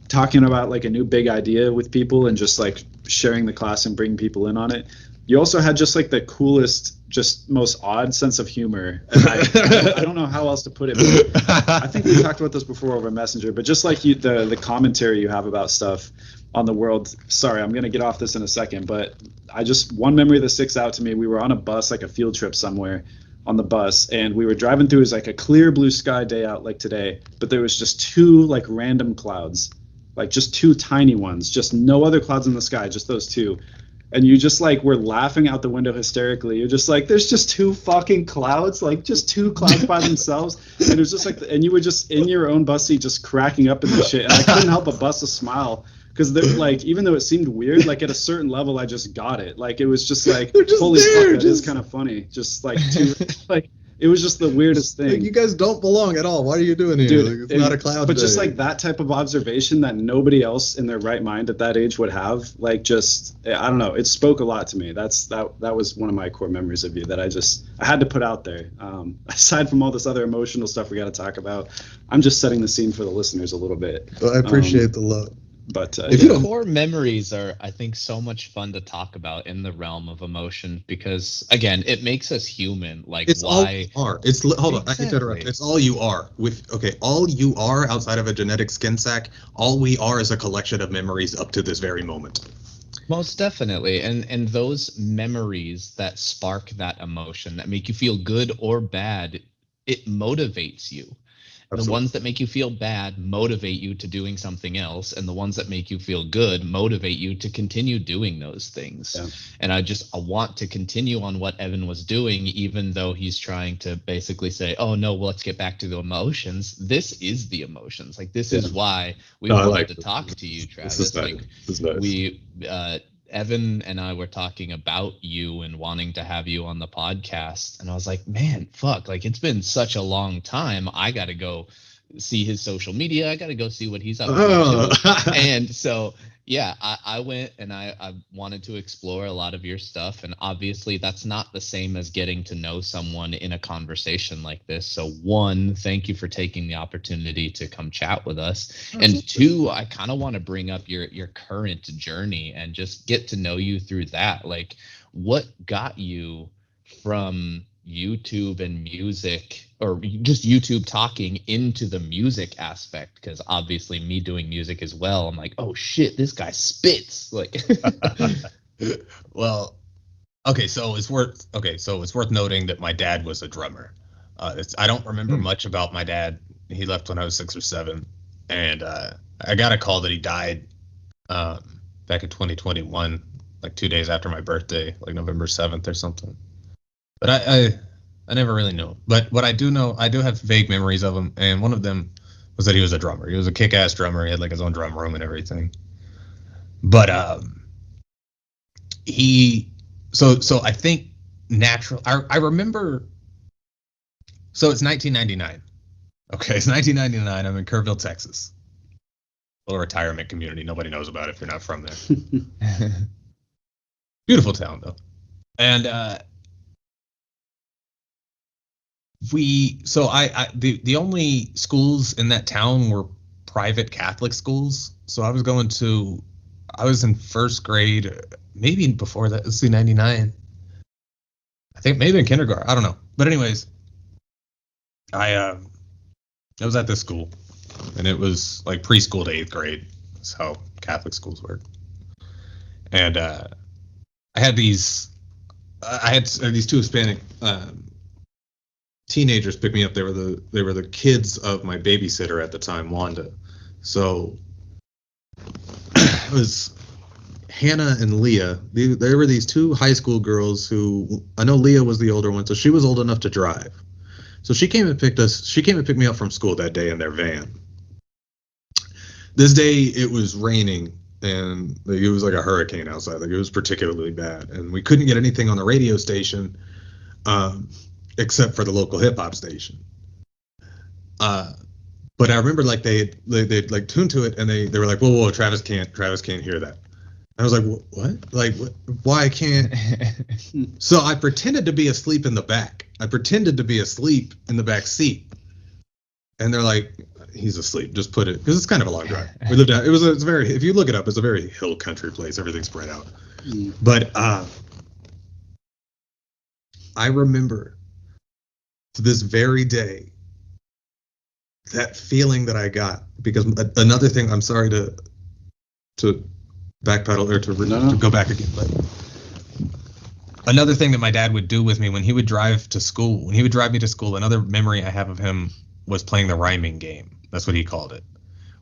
talking about like a new big idea with people and just like sharing the class and bringing people in on it. You also had just like the coolest, just most odd sense of humor. And I don't know how else to put it. But I think we talked about this before over Messenger, but just like the commentary you have about stuff on the world. Sorry, I'm going to get off this in a second, but one memory that sticks out to me, we were on a bus, like a field trip somewhere on the bus, and we were driving through. It was like a clear blue sky day out like today, but there was just 2 like random clouds, like just 2 tiny ones, just no other clouds in the sky, just those 2. And you just like were laughing out the window hysterically. You're just like, there's just 2 fucking clouds, like just 2 clouds by themselves. And it was just like, and you were just in your own bus seat, just cracking up in the shit. And I couldn't help but bust a smile because like, even though it seemed weird, like at a certain level, I just got it. Like it was just like, holy fuck, that is kind of funny. Just like 2, like. It was just the weirdest thing. Like, you guys don't belong at all. What are you doing here? Dude, like, it's not a cloud But day. just like that type of observation that nobody else in their right mind at that age would have, like just, I don't know. It spoke a lot to me. That was one of my core memories of you that I had to put out there. Aside from all this other emotional stuff we got to talk about, I'm just setting the scene for the listeners a little bit. Well, I appreciate the love. But the core memories are, I think, so much fun to talk about in the realm of emotion because, again, it makes us human. Like, it's why? All you are. It's hold on, I hate to interrupt. It's all you are. All you are outside of a genetic skin sac. All we are is a collection of memories up to this very moment. Most definitely, and those memories that spark that emotion that make you feel good or bad, it motivates you. Absolutely. The ones that make you feel bad motivate you to doing something else, and the ones that make you feel good motivate you to continue doing those things. Yeah. And I want to continue on what Evan was doing, even though he's trying to basically say, oh no, well, let's get back to the emotions. This is the emotions. Like, this is why we wanted to talk to you, Travis. This is nice. Evan and I were talking about you and wanting to have you on the podcast. And I was like, man, fuck, like it's been such a long time. I got to go see his social media. I got to go see what he's up to. And so, yeah, I went and I wanted to explore a lot of your stuff. And obviously that's not the same as getting to know someone in a conversation like this. So 1, thank you for taking the opportunity to come chat with us. And 2, I kind of want to bring up your current journey and just get to know you through that. Like, what got you from YouTube and music, or just YouTube talking, into the music aspect? Because obviously me doing music as well, I'm like, oh shit, this guy spits. Like, well, so it's worth noting that my dad was a drummer. I don't remember much about my dad. He left when I was 6 or 7, and I got a call that he died back in 2021, like 2 days after my birthday, like November 7th or something. But I never really knew him. But what I do know, I do have vague memories of him, and one of them was that he was a drummer. He was a kick-ass drummer. He had like his own drum room and everything. But so I think I remember. So it's 1999. Okay, it's 1999. I'm in Kerrville, Texas. A little retirement community. Nobody knows about it if you're not from there. Beautiful town though, and the only schools in that town were private Catholic schools. So I was in 1st grade, maybe before that. Let's see, 99. I think maybe in kindergarten. I don't know. But anyways, I was at this school, and it was like preschool to 8th grade. That's how Catholic schools work. And I had these I had these two Hispanic teenagers pick me up. They were the kids of my babysitter at the time, Wanda. So it was Hannah and Leah. They were these two high school girls who, I know Leah was the older one, so she was old enough to drive. So she came and picked me up from school that day in their van. This day it was raining and it was like a hurricane outside. Like it was particularly bad, and we couldn't get anything on the radio station except for the local hip hop station. But I remember like they like tuned to it and they were like, whoa, Travis can't hear that. I was like, what? Like, why can't? So I pretended to be asleep in the back. I pretended to be asleep in the back seat. And they're like, he's asleep. Just put it, because it's kind of a long drive. We lived out. It's very, if you look it up, it's a very hill country place. Everything's spread out. But I remember to this very day that feeling that I got, because another thing, I'm sorry to backpedal or to go back again, but another thing that my dad would do with me when he would drive me to school, another memory I have of him was playing the rhyming game. That's what he called it,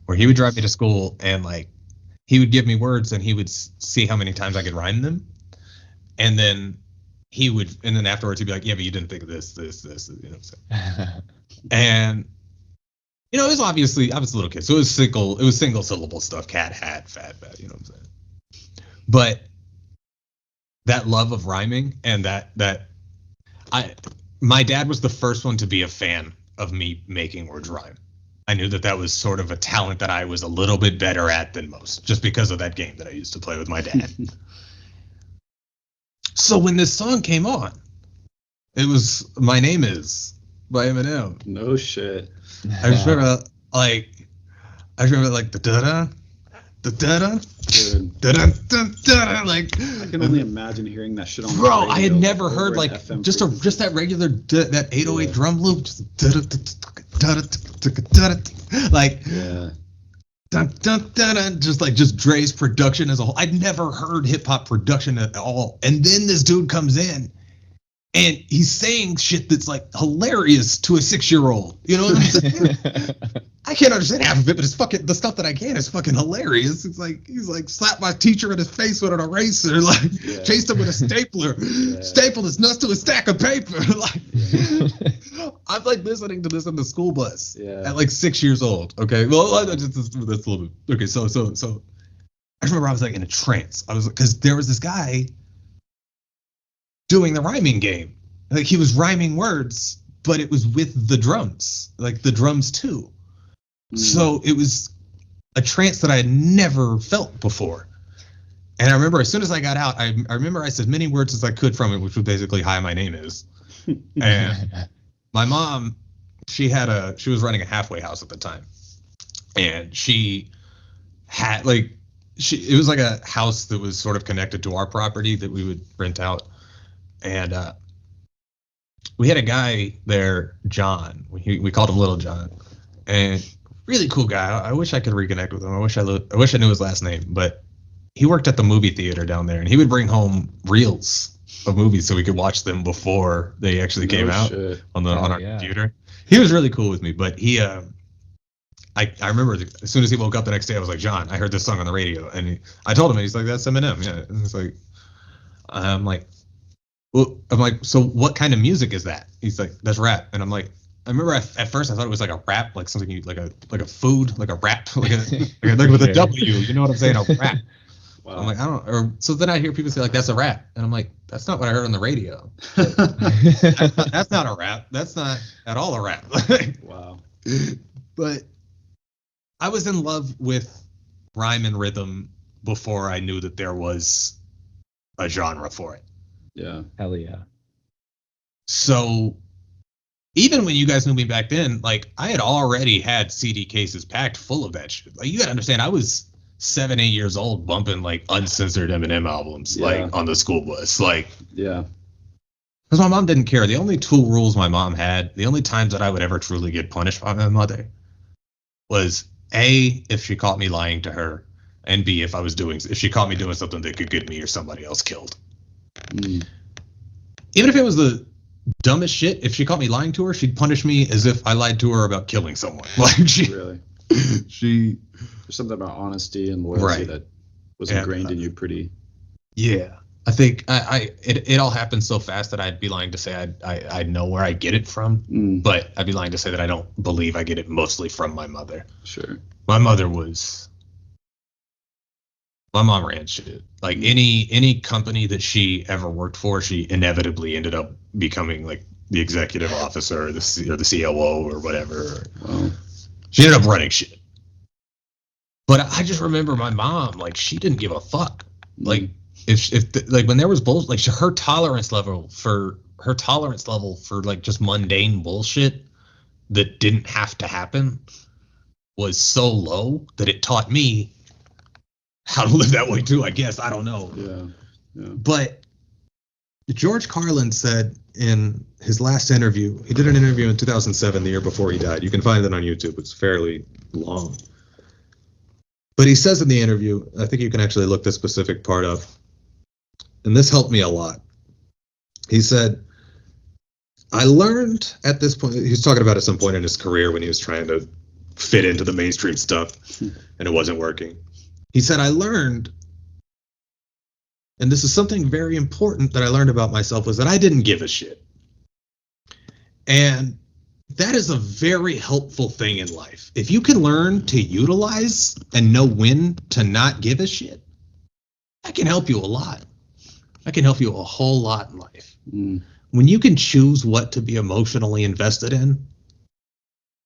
where he would drive me to school and like he would give me words and he would see how many times I could rhyme them, and then afterwards he'd be like, yeah, but you didn't think of this, you know what I'm saying? And you know, it was obviously, I was a little kid, so it was single syllable stuff, cat, hat, fat, bad, you know what I'm saying? But that love of rhyming and my dad was the first one to be a fan of me making words rhyme. I knew that was sort of a talent that I was a little bit better at than most, just because of that game that I used to play with my dad. So when this song came on, it was My Name Is by Eminem. No shit. I just remember like the da-da, the da-da, da-da, da-da, like. I can only imagine hearing that shit on the radio. Bro, I had never heard like just that regular that 808 drum loop, just like just Dre's production as a whole. I'd never heard hip hop production at all, and then this dude comes in. And he's saying shit that's like hilarious to a 6-year-old. You know what I'm saying? I can't understand half of it, but it's fucking, the stuff that I can is fucking hilarious. It's like, he's like slapped my teacher in his face with an eraser, like chased him with a stapler, stapled his nuts to a stack of paper. Like, I'm like listening to this in the school bus at like 6 years old. Okay, well, that's a little bit. Okay, so I remember I was like in a trance. I was like, because there was this guy doing the rhyming game. Like he was rhyming words, but it was with the drums, like the drums too. So it was a trance that I had never felt before. And I remember as soon as I got out, I remember I said many words as I could from it, which was basically, hi, my name is. And my mom, she was running a halfway house at the time. And she had it was like a house that was sort of connected to our property that we would rent out. And we had a guy there, John. We called him Little John, and really cool guy. I wish I could reconnect with him. I wish I knew his last name, but he worked at the movie theater down there, and he would bring home reels of movies so we could watch them before they actually came out on our computer. He was really cool with me, but I remember as soon as he woke up the next day, I was like, John, I heard this song on the radio, and I told him, and he's like, that's Eminem. Yeah, and it's like, I'm like, so what kind of music is that? He's like, that's rap. And I'm like, I remember at first I thought it was like a rap, like something like a food, like a rap, like with a W. You know what I'm saying? A rap. Wow. I'm like, I don't. So then I hear people say like, that's a rap, and I'm like, that's not what I heard on the radio. That's not a rap. That's not at all a rap. Wow. But I was in love with rhyme and rhythm before I knew that there was a genre for it. Yeah. Hell yeah. So even when you guys knew me back then, like I had already had CD cases packed full of that shit. Like you gotta understand, I was 7, 8 years old bumping like uncensored Eminem albums, like on the school bus. Like, yeah. Because my mom didn't care. The only 2 rules my mom had, the only times that I would ever truly get punished by my mother was A, if she caught me lying to her, and B, if she caught me doing something that could get me or somebody else killed. even if it was the dumbest shit, if she caught me lying to her, she'd punish me as if I lied to her about killing someone. Like Really? There's something about honesty and loyalty that was ingrained in you pretty. Yeah. I think it all happened so fast that I'd be lying to say I know where I get it from, but I'd be lying to say that I don't believe I get it mostly from my mother. Sure. My mom ran shit. Like any company that she ever worked for, she inevitably ended up becoming like the executive officer or the COO or whatever. Wow. She ended up running shit. But I just remember my mom, like, she didn't give a fuck. Like, like when there was bullshit, like her tolerance level for like just mundane bullshit that didn't have to happen was so low that it taught me how to live that way too, I guess. I don't know. Yeah. But George Carlin said in his last interview, he did an interview in 2007, the year before he died. You can find it on YouTube. It's fairly long. But he says in the interview, I think you can actually look this specific part up, and this helped me a lot. He said, I learned at this point, he was talking about at some point in his career when he was trying to fit into the mainstream stuff and it wasn't working. He said, I learned, and this is something very important that I learned about myself, was that I didn't give a shit. And that is a very helpful thing in life. If you can learn to utilize and know when to not give a shit, that can help you a lot. That can help you a whole lot in life. When you can choose what to be emotionally invested in,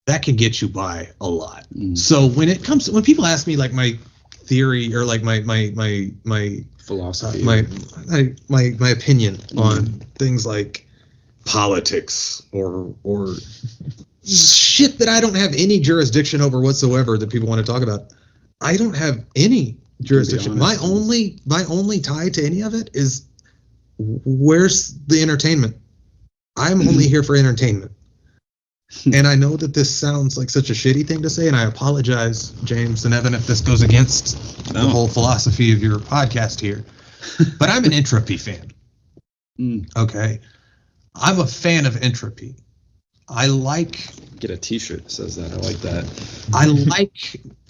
that can get you by a lot. So when people ask me like my theory or like my philosophy, my opinion on things like politics or shit that I don't have any jurisdiction over whatsoever that people want to talk about, I don't have any jurisdiction. My only tie to any of it is where's the entertainment. I'm only here for entertainment. And I know that this sounds like such a shitty thing to say, and I apologize, James and Evan, if this goes against the whole philosophy of your podcast here. But I'm an Entropy fan. Okay? I'm a fan of Entropy. Get a t-shirt that says that. I like that.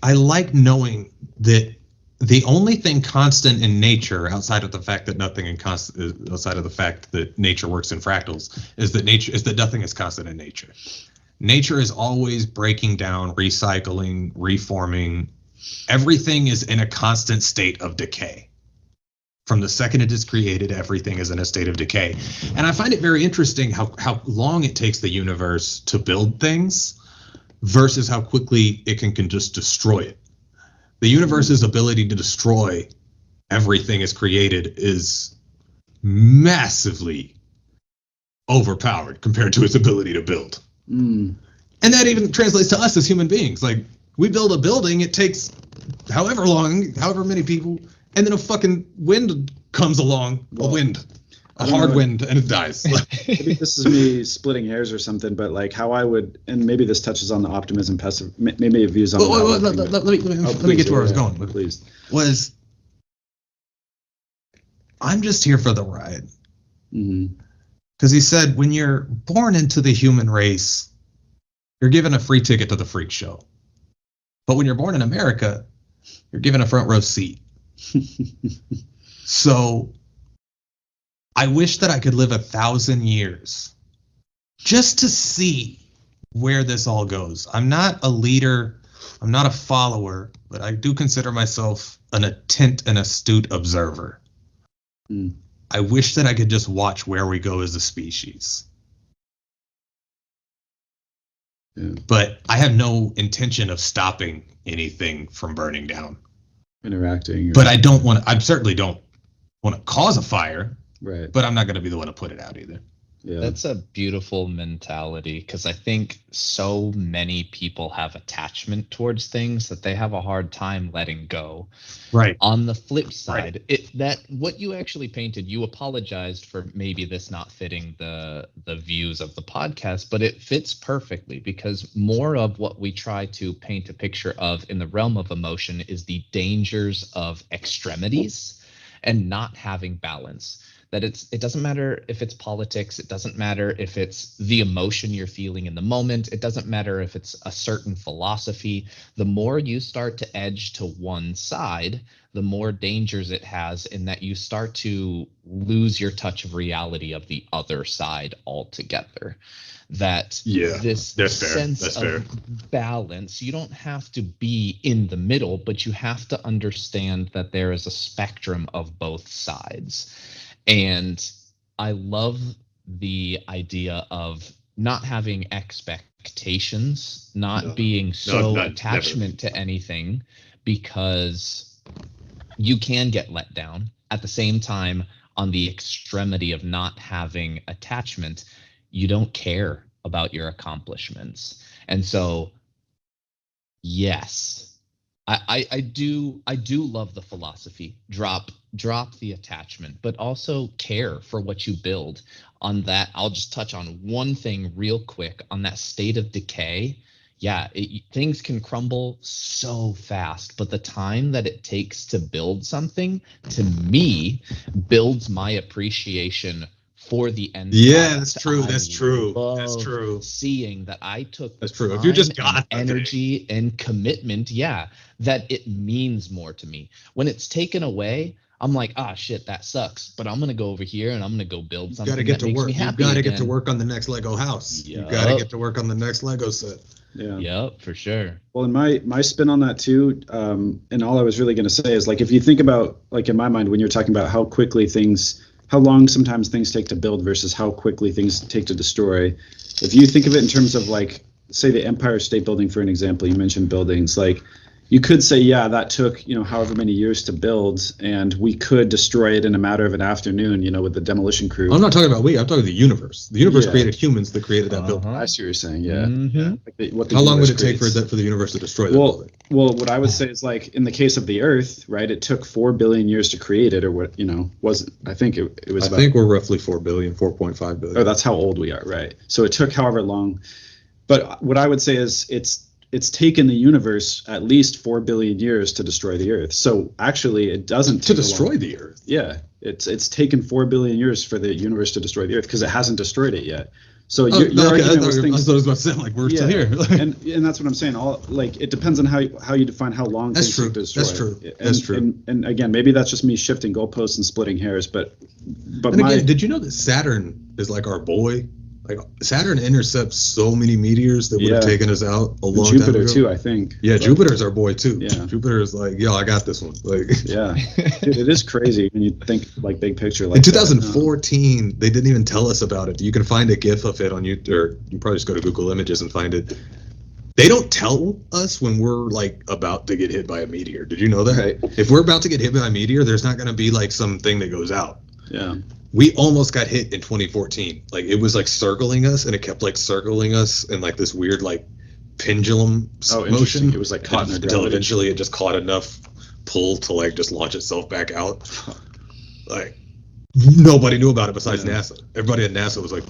I like knowing that the only thing constant in nature, outside of the fact that outside of the fact that nature works in fractals, is that nothing is constant in nature. Nature is always breaking down, recycling, reforming. Everything is in a constant state of decay. From the second it is created, everything is in a state of decay. And I find it very interesting how long it takes the universe to build things versus how quickly it can just destroy it. The universe's ability to destroy everything it's created is massively overpowered compared to its ability to build. And that even translates to us as human beings. Like, we build a building, it takes however many people, and then a fucking wind comes along, a hard wind, and it dies. Maybe this is me splitting hairs or something, but like how I would, and maybe this touches on the optimism, maybe views on. Let me get to where I was going. Please. I'm just here for the ride. Because he said, when you're born into the human race, you're given a free ticket to the freak show. But when you're born in America, you're given a front row seat. So I wish that I could live 1,000 years just to see where this all goes. I'm not a leader. I'm not a follower, but I do consider myself an attent and astute observer. I wish that I could just watch where we go as a species. But I have no intention of stopping anything from burning down. Interacting. But I certainly don't want to cause a fire. Right. But I'm not going to be the one to put it out either. Yeah. That's a beautiful mentality, because I think so many people have attachment towards things that they have a hard time letting go. Right. On the flip side, what you actually painted, you apologized for maybe this not fitting the views of the podcast, but it fits perfectly, because more of what we try to paint a picture of in the realm of emotion is the dangers of extremities and not having balance. that it doesn't matter if it's politics, it doesn't matter if it's the emotion you're feeling in the moment, it doesn't matter if it's a certain philosophy. The more you start to edge to one side, the more dangers it has in that you start to lose your touch of reality of the other side altogether. That this sense of balance, you don't have to be in the middle, but you have to understand that there is a spectrum of both sides. And I love the idea of not having expectations, not being attachment to anything, because you can get let down. At the same time, on the extremity of not having attachment, you don't care about your accomplishments. And so, yes, I do love the philosophy. Drop the attachment, but also care for what you build. On that, I'll just touch on one thing real quick on that state of decay. Yeah, things can crumble so fast, but the time that it takes to build something, to me, builds my appreciation for the end. Yeah, that's true. That's true. That's true. Seeing that I took that's true. If you just got energy and commitment, that it means more to me. When it's taken away, I'm like, shit, that sucks. But I'm gonna go over here and I'm gonna go build something. You gotta get to work. You gotta get to work on the next Lego house. You gotta get to work on the next Lego set. Yeah. Yep, for sure. Well, in my spin on that too, and all I was really going to say is, like, if you think about, like, in my mind, when you're talking about how long sometimes things take to build versus how quickly things take to destroy, if you think of it in terms of, like, say the Empire State Building, for an example, you mentioned buildings, like, you could say, that took, however many years to build, and we could destroy it in a matter of an afternoon, with the demolition crew. I'm not talking about I'm talking the universe. The universe created humans that created that building. I see what you're saying, yeah. Mm-hmm. Like how long would it take for the universe to destroy that building? Well, what I would say is, like, in the case of the Earth, right, it took 4 billion years to create it, or what, I think it was I think we're roughly 4 billion, 4.5 billion. Oh, that's how old we are, right. So it took however long. But what I would say is it's taken the universe at least 4 billion years to destroy the Earth. So actually, it doesn't to destroy the Earth. Yeah, it's taken 4 billion years for the universe to destroy the Earth because it hasn't destroyed it yet. So your argument was things. I was about to say, like, we're still here. and that's what I'm saying. It depends on how you define how long things take to destroy. That's true. And again, maybe that's just me shifting goalposts and splitting hairs. But again, did you know that Saturn is like our boy? Like, Saturn intercepts so many meteors that would have taken us out a long time ago. Jupiter too, I think. Yeah, Jupiter's our boy too. Yeah. Jupiter is like, I got this one. Like, yeah, dude, it is crazy when you think, like, big picture. Like, in 2014, they didn't even tell us about it. You can find a GIF of it on YouTube, or you probably just go to Google Images and find it. They don't tell us when we're, like, about to get hit by a meteor. Did you know that? Right. If we're about to get hit by a meteor, there's not going to be, like, something that goes out. Yeah. We almost got hit in 2014. Like, it was, like, circling us, and it kept, like, circling us in, like, this weird, like, pendulum motion. It was, like, caught in until eventually it just caught enough pull to, like, just launch itself back out. Like, nobody knew about it besides NASA. Everybody at NASA was like,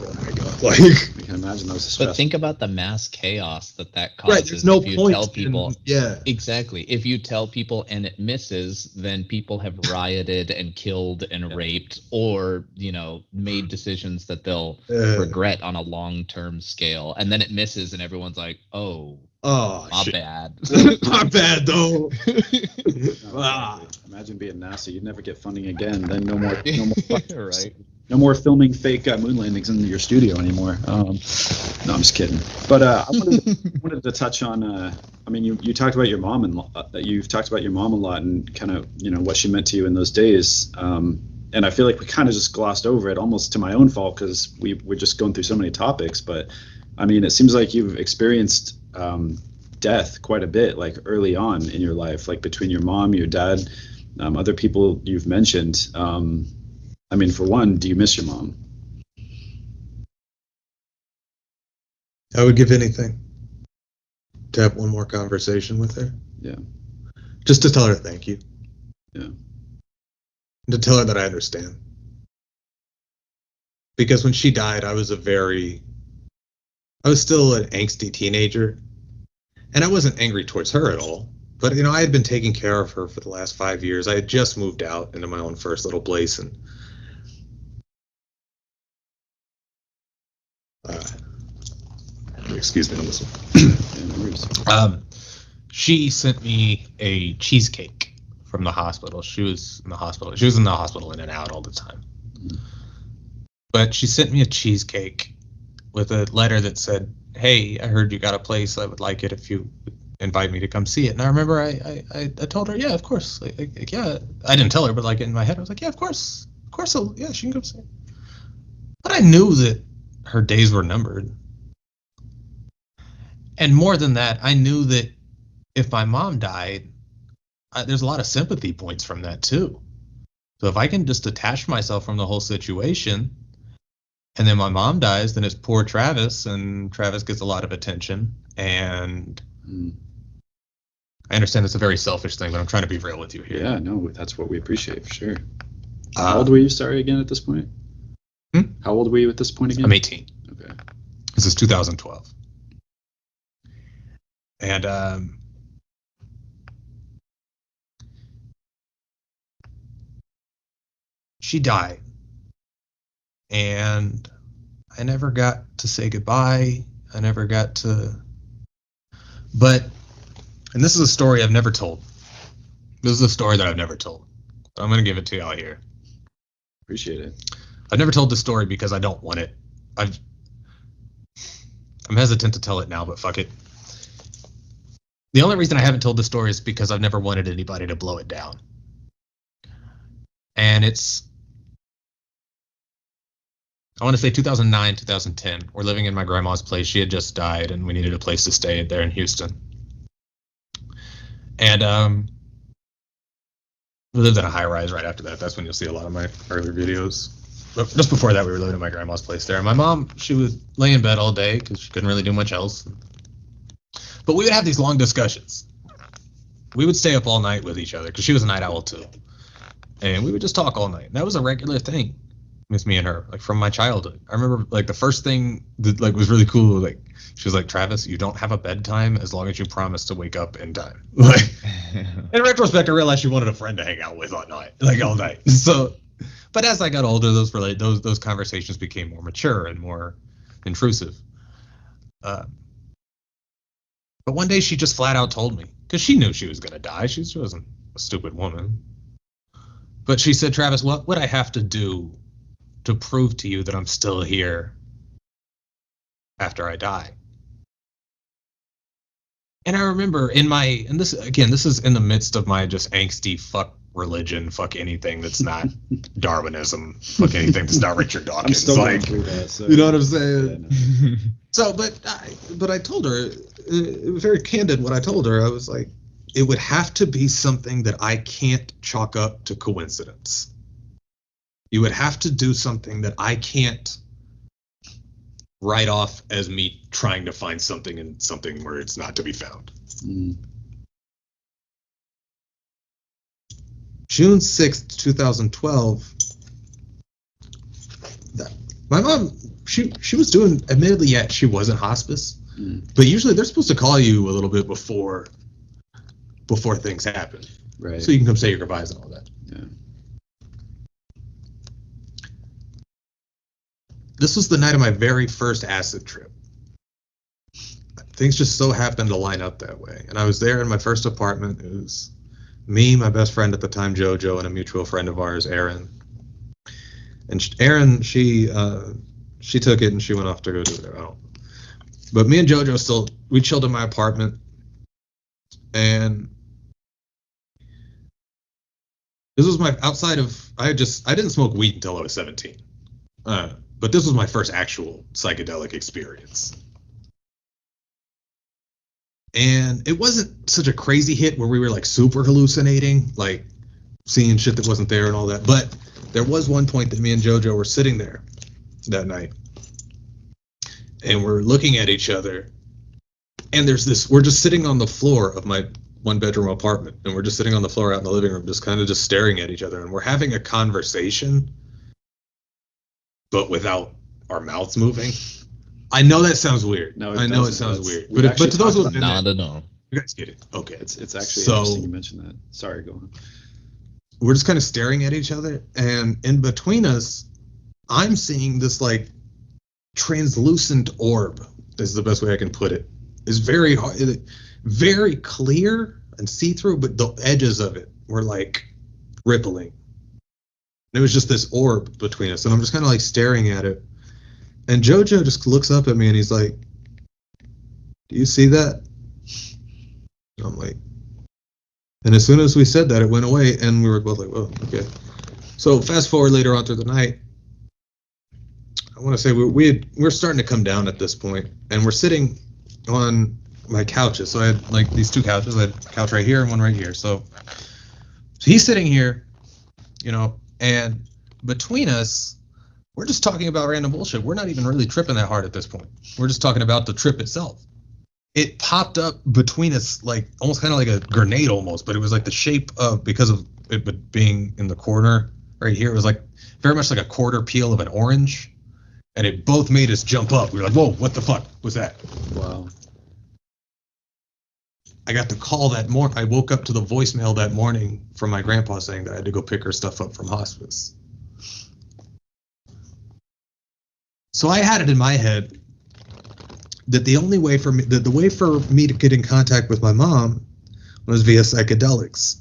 oh my god! Like, you can imagine those stress. But think about the mass chaos that causes. Right, there's no if you point tell people, yeah, exactly. If you tell people and it misses, then people have rioted and killed and raped, or made decisions that they'll regret on a long-term scale. And then it misses, and everyone's like, "Oh, my bad, my bad, though." Imagine being NASA. You'd never get funding again. Then no more right. No more filming fake moon landings in your studio anymore. No, I'm just kidding. But I wanted to touch on. I mean, you talked about your mom, and you've talked about your mom a lot, and kind of what she meant to you in those days. And I feel like we kind of just glossed over it, almost to my own fault, because we're just going through so many topics. But I mean, it seems like you've experienced death quite a bit, like early on in your life, like between your mom, your dad, other people you've mentioned. I mean, for one, do you miss your mom? I would give anything to have one more conversation with her. Yeah. Just to tell her thank you. Yeah. And to tell her that I understand. Because when she died, I was still an angsty teenager. And I wasn't angry towards her at all. But, I had been taking care of her for the last 5 years. I had just moved out into my own first little place, and excuse me on this one. She sent me a cheesecake from the hospital. She was in the hospital. She was in the hospital in and out all the time. But she sent me a cheesecake with a letter that said, "Hey, I heard you got a place. I would like it if you would invite me to come see it." And I remember I told her, yeah, of course. Yeah, I didn't tell her, but like in my head, I was like, yeah, of course, yeah, she can come see it. But I knew that her days were numbered. And more than that, I knew that if my mom died, there's a lot of sympathy points from that too. So if I can just detach myself from the whole situation, and then my mom dies, then it's poor Travis, and Travis gets a lot of attention. And I understand it's a very selfish thing, but I'm trying to be real with you here. Yeah, no, that's what we appreciate for sure. How old were you, sorry, again at this point? How old were you at this point again? I'm 18. Okay. This is 2012. And she died. And I never got to say goodbye. I never got to... But, and this is a story I've never told. This is a story that I've never told. So I'm going to give it to y'all here. Appreciate it. I've never told the story because I don't want it. I'm hesitant to tell it now, but fuck it. The only reason I haven't told the story is because I've never wanted anybody to blow it down. And it's, I want to say 2009, 2010. We're living in my grandma's place. She had just died, and we needed a place to stay there in Houston. And we lived in a high-rise right after that. That's when you'll see a lot of my earlier videos. But just before that, we were living in my grandma's place there. And my mom, she would lay in bed all day because she couldn't really do much else. But we would have these long discussions. We would stay up all night with each other because she was a night owl too. And we would just talk all night. And that was a regular thing with me and her, like from my childhood. I remember like the first thing that like was really cool, like she was like, "Travis, you don't have a bedtime as long as you promise to wake up in time." Like in retrospect, I realized she wanted a friend to hang out with all night, like all night. So, but as I got older, those conversations became more mature and more intrusive. But one day she just flat out told me, because she knew she was going to die. She wasn't a stupid woman. But she said, "Travis, what would I have to do to prove to you that I'm still here after I die?" And I remember and this is in the midst of my just angsty fuck religion, fuck anything that's not Darwinism, fuck anything that's not Richard Dawkins. I'm still going through that, so, you know what I'm saying? Yeah, no. So, but I told her, it was very candid what I told her. I was like, it would have to be something that I can't chalk up to coincidence. You would have to do something that I can't write off as me trying to find something in something where it's not to be found. June 6th, 2012, my mom, she was doing, admittedly, yeah, she was in hospice, but usually they're supposed to call you a little bit before things happen. Right. So you can come say your goodbyes and all that. Yeah. This was the night of my very first acid trip. Things just so happened to line up that way. And I was there in my first apartment. It was me, my best friend at the time, JoJo, and a mutual friend of ours, Erin. And Erin, she took it and she went off to go do it. I don't know. But me and JoJo we chilled in my apartment. And this was my I didn't smoke weed until I was 17. But this was my first actual psychedelic experience. And it wasn't such a crazy hit where we were like super hallucinating, like seeing shit that wasn't there and all that. But there was one point that me and JoJo were sitting there that night. And we're looking at each other. And we're just sitting on the floor of my one bedroom apartment. And we're just sitting on the floor out in the living room, just kind of just staring at each other. And we're having a conversation, but without our mouths moving. I know that sounds weird. No, I know it sounds weird. But to those who not at all. You guys get it. Okay. It's actually interesting you mentioned that. Sorry, go on. We're just kind of staring at each other, and in between us, I'm seeing this like translucent orb is the best way I can put it. It's very hard, very clear and see-through, but the edges of it were like rippling. And it was just this orb between us, and I'm just kind of like staring at it. And JoJo just looks up at me and he's like, "Do you see that?" And I'm like, and as soon as we said that, it went away, and we were both like, "Whoa, okay." So fast forward later on through the night, I want to say we're starting to come down at this point, and we're sitting on my couches. So I had like these two couches. I had a couch right here and one right here. So he's sitting here, and between us, we're just talking about random bullshit. We're not even really tripping that hard at this point. We're just talking about the trip itself. It popped up between us like almost kind of like a grenade almost, but it was like the shape of, because of it being in the corner right here, it was like very much like a quarter peel of an orange. And it both made us jump up. We were like, "Whoa, what the fuck was that?" Wow. I got the call that morning. I woke up to the voicemail that morning from my grandpa saying that I had to go pick her stuff up from hospice. So I had it in my head that the only way for me, the way for me to get in contact with my mom was via psychedelics.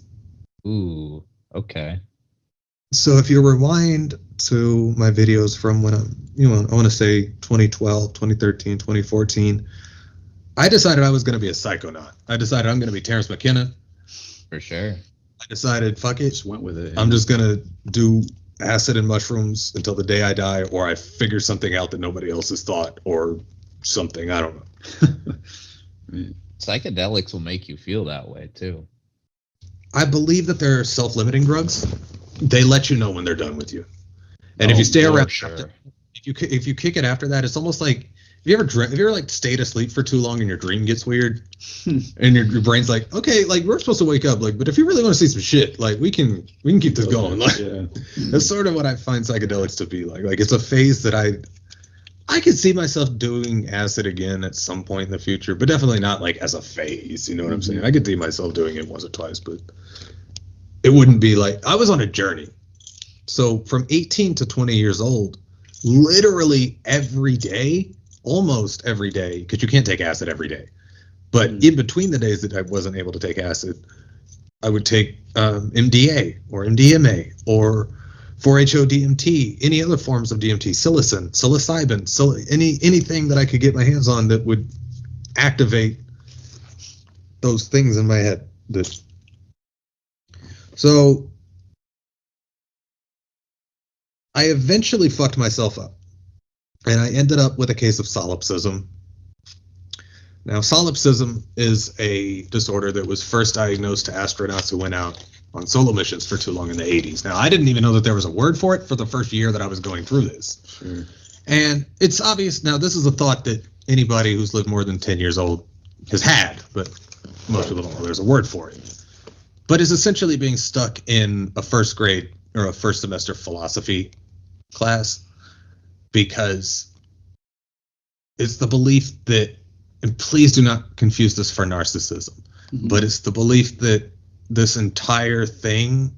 Ooh, okay. So if you rewind to my videos from when I want to say 2012, 2013, 2014, I decided I was going to be a psychonaut. I decided I'm going to be Terrence McKenna. For sure. I decided, fuck it. Just went with it. I'm just going to do acid and mushrooms until the day I die, or I figure something out that nobody else has thought, or something. I don't know. Psychedelics will make you feel that way, too. I believe that they're self-limiting drugs. They let you know when they're done with you. And if you stay around, sure. if you kick it after that, it's almost like, have you ever like stayed asleep for too long and your dream gets weird, and your brain's like, okay, like we're supposed to wake up, like, but if you really want to see some shit, like we can keep this going. Like, Yeah. That's sort of what I find psychedelics to be like. Like it's a phase that I could see myself doing acid again at some point in the future, but definitely not like as a phase. You know what I'm saying? I could see myself doing it once or twice, but it wouldn't be like, I was on a journey. So from 18 to 20 years old, literally every day, almost every day, because you can't take acid every day, but in between the days that I wasn't able to take acid, I would take MDA or MDMA or 4-HO-DMT, any other forms of DMT, psilocybin, anything that I could get my hands on that would activate those things in my head. So I eventually fucked myself up, and I ended up with a case of solipsism. Now, solipsism is a disorder that was first diagnosed to astronauts who went out on solo missions for too long in the 80s. Now, I didn't even know that there was a word for it for the first year that I was going through this. Sure. And it's obvious. Now, this is a thought that anybody who's lived more than 10 years old has had, but most people don't know there's a word for it. But it's essentially being stuck in a first grade or a first semester philosophy class, because it's the belief that, and please do not confuse this for narcissism, but it's the belief that this entire thing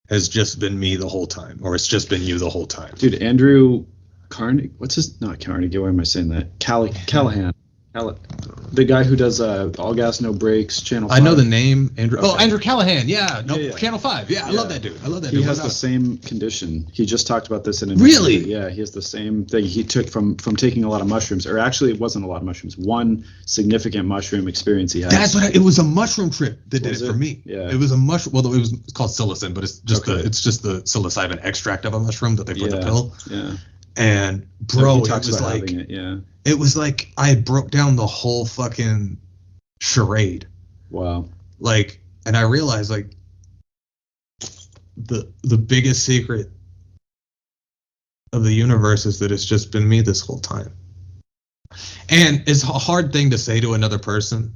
has just been me the whole time, or it's just been you the whole time. Dude, Andrew Carnegie, not Carnegie, why am I saying that? Callahan. The guy who does All Gas No Brakes, Channel 5. I know the name, Andrew. Okay. Oh, Andrew Callahan. Yeah, no, Yeah. Channel 5. Yeah, I love that dude. He has the same condition. He just talked about this in an Really? interview. Yeah, he has the same thing he took from taking a lot of mushrooms, or actually it wasn't a lot of mushrooms. One significant mushroom experience he had. That's what it was, a mushroom trip that did it for me. Yeah. It was a mushroom. Well, it's called psilocin, but it's just Okay. it's just the psilocybin extract of a mushroom that they put in the pill. Yeah. And So bro, he it talks was about like having it, yeah. it was like I broke down the whole fucking charade. Wow. Like, and I realized like the biggest secret of the universe is that it's just been me this whole time. And it's a hard thing to say to another person.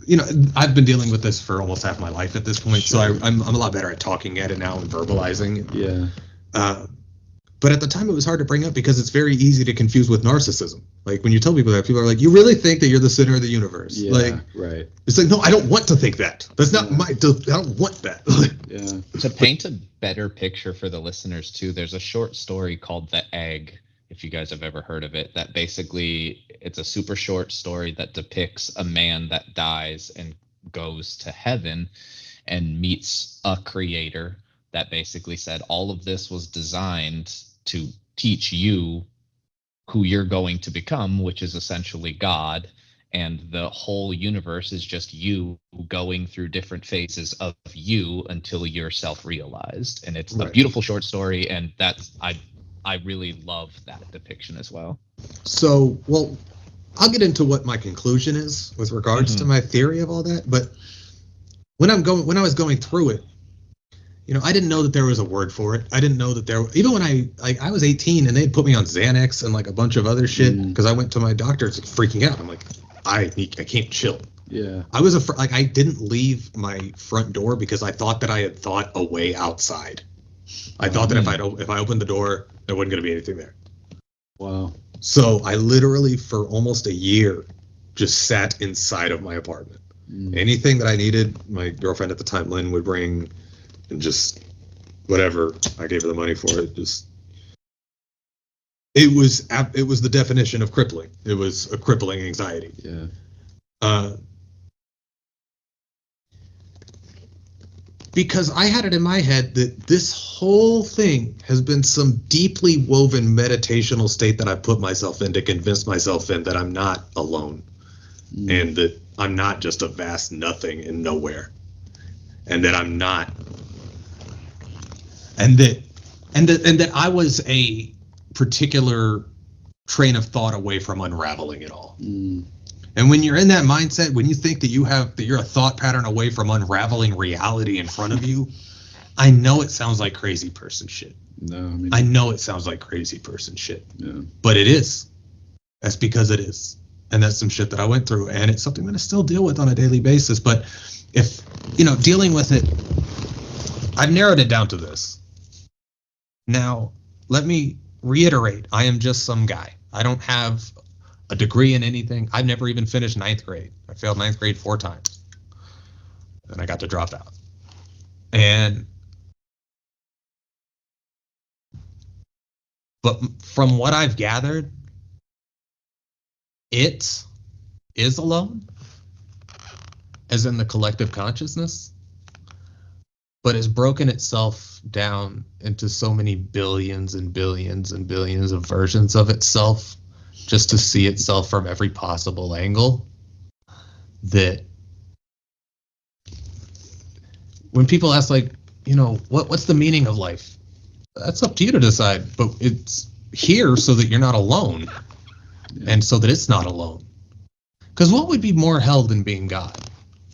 You know, I've been dealing with this for almost half my life at this point, so I'm a lot better at talking at it now and verbalizing it. Yeah. But at the time, it was hard to bring up because it's very easy to confuse with narcissism. Like when you tell people that, people are like, "You really think that you're the center of the universe?" Yeah, like, right. It's like, no, I don't want to think that. That's not my. I don't want that. Yeah. To paint a better picture for the listeners too, there's a short story called The Egg if you guys have ever heard of it, that basically it's a super short story that depicts a man that dies and goes to heaven and meets a creator that basically said all of this was designed to teach you who you're going to become, which is essentially God. And the whole universe is just you going through different phases of you until you're self-realized. And it's a beautiful short story, and that's I really love that depiction as well. So, well, I'll get into what my conclusion is with regards to my theory of all that. But when I was going through it, you know, I didn't know that there was a word for it. I didn't know that even when I was 18 and they had put me on Xanax and like a bunch of other shit because I went to my doctor freaking out. I'm like, I can't chill. Yeah. I didn't leave my front door because I thought that I had thought a way outside. I thought that if I opened the door, there wasn't going to be anything there. Wow. So I literally for almost a year just sat inside of my apartment. Anything that I needed, my girlfriend at the time, Lynn, would bring, and just whatever I gave her the money for it. It was the definition of crippling. It was a crippling anxiety. Yeah. Because I had it in my head that this whole thing has been some deeply woven meditational state that I put myself in to convince myself in that I'm not alone, and that I'm not just a vast nothing in nowhere, and that I'm not, and that I was a particular train of thought away from unraveling it all. And when you're in that mindset, when you think that you're a thought pattern away from unraveling reality in front of you, I know it sounds like crazy person shit. No, I know it sounds like crazy person shit. Yeah. But it is. That's because it is. And that's some shit that I went through, and it's something that I still deal with on a daily basis. But if, dealing with it, I've narrowed it down to this. Now, let me reiterate, I am just some guy. I don't have a degree in anything. I've never even finished 9th grade. I failed 9th grade 4 times. And I got to drop out. But from what I've gathered, it is alone, as in the collective consciousness, but has broken itself down into so many billions and billions and billions of versions of itself just to see itself from every possible angle, that when people ask, like, what's the meaning of life? That's up to you to decide, but it's here so that you're not alone, and so that it's not alone. Because what would be more hell than being God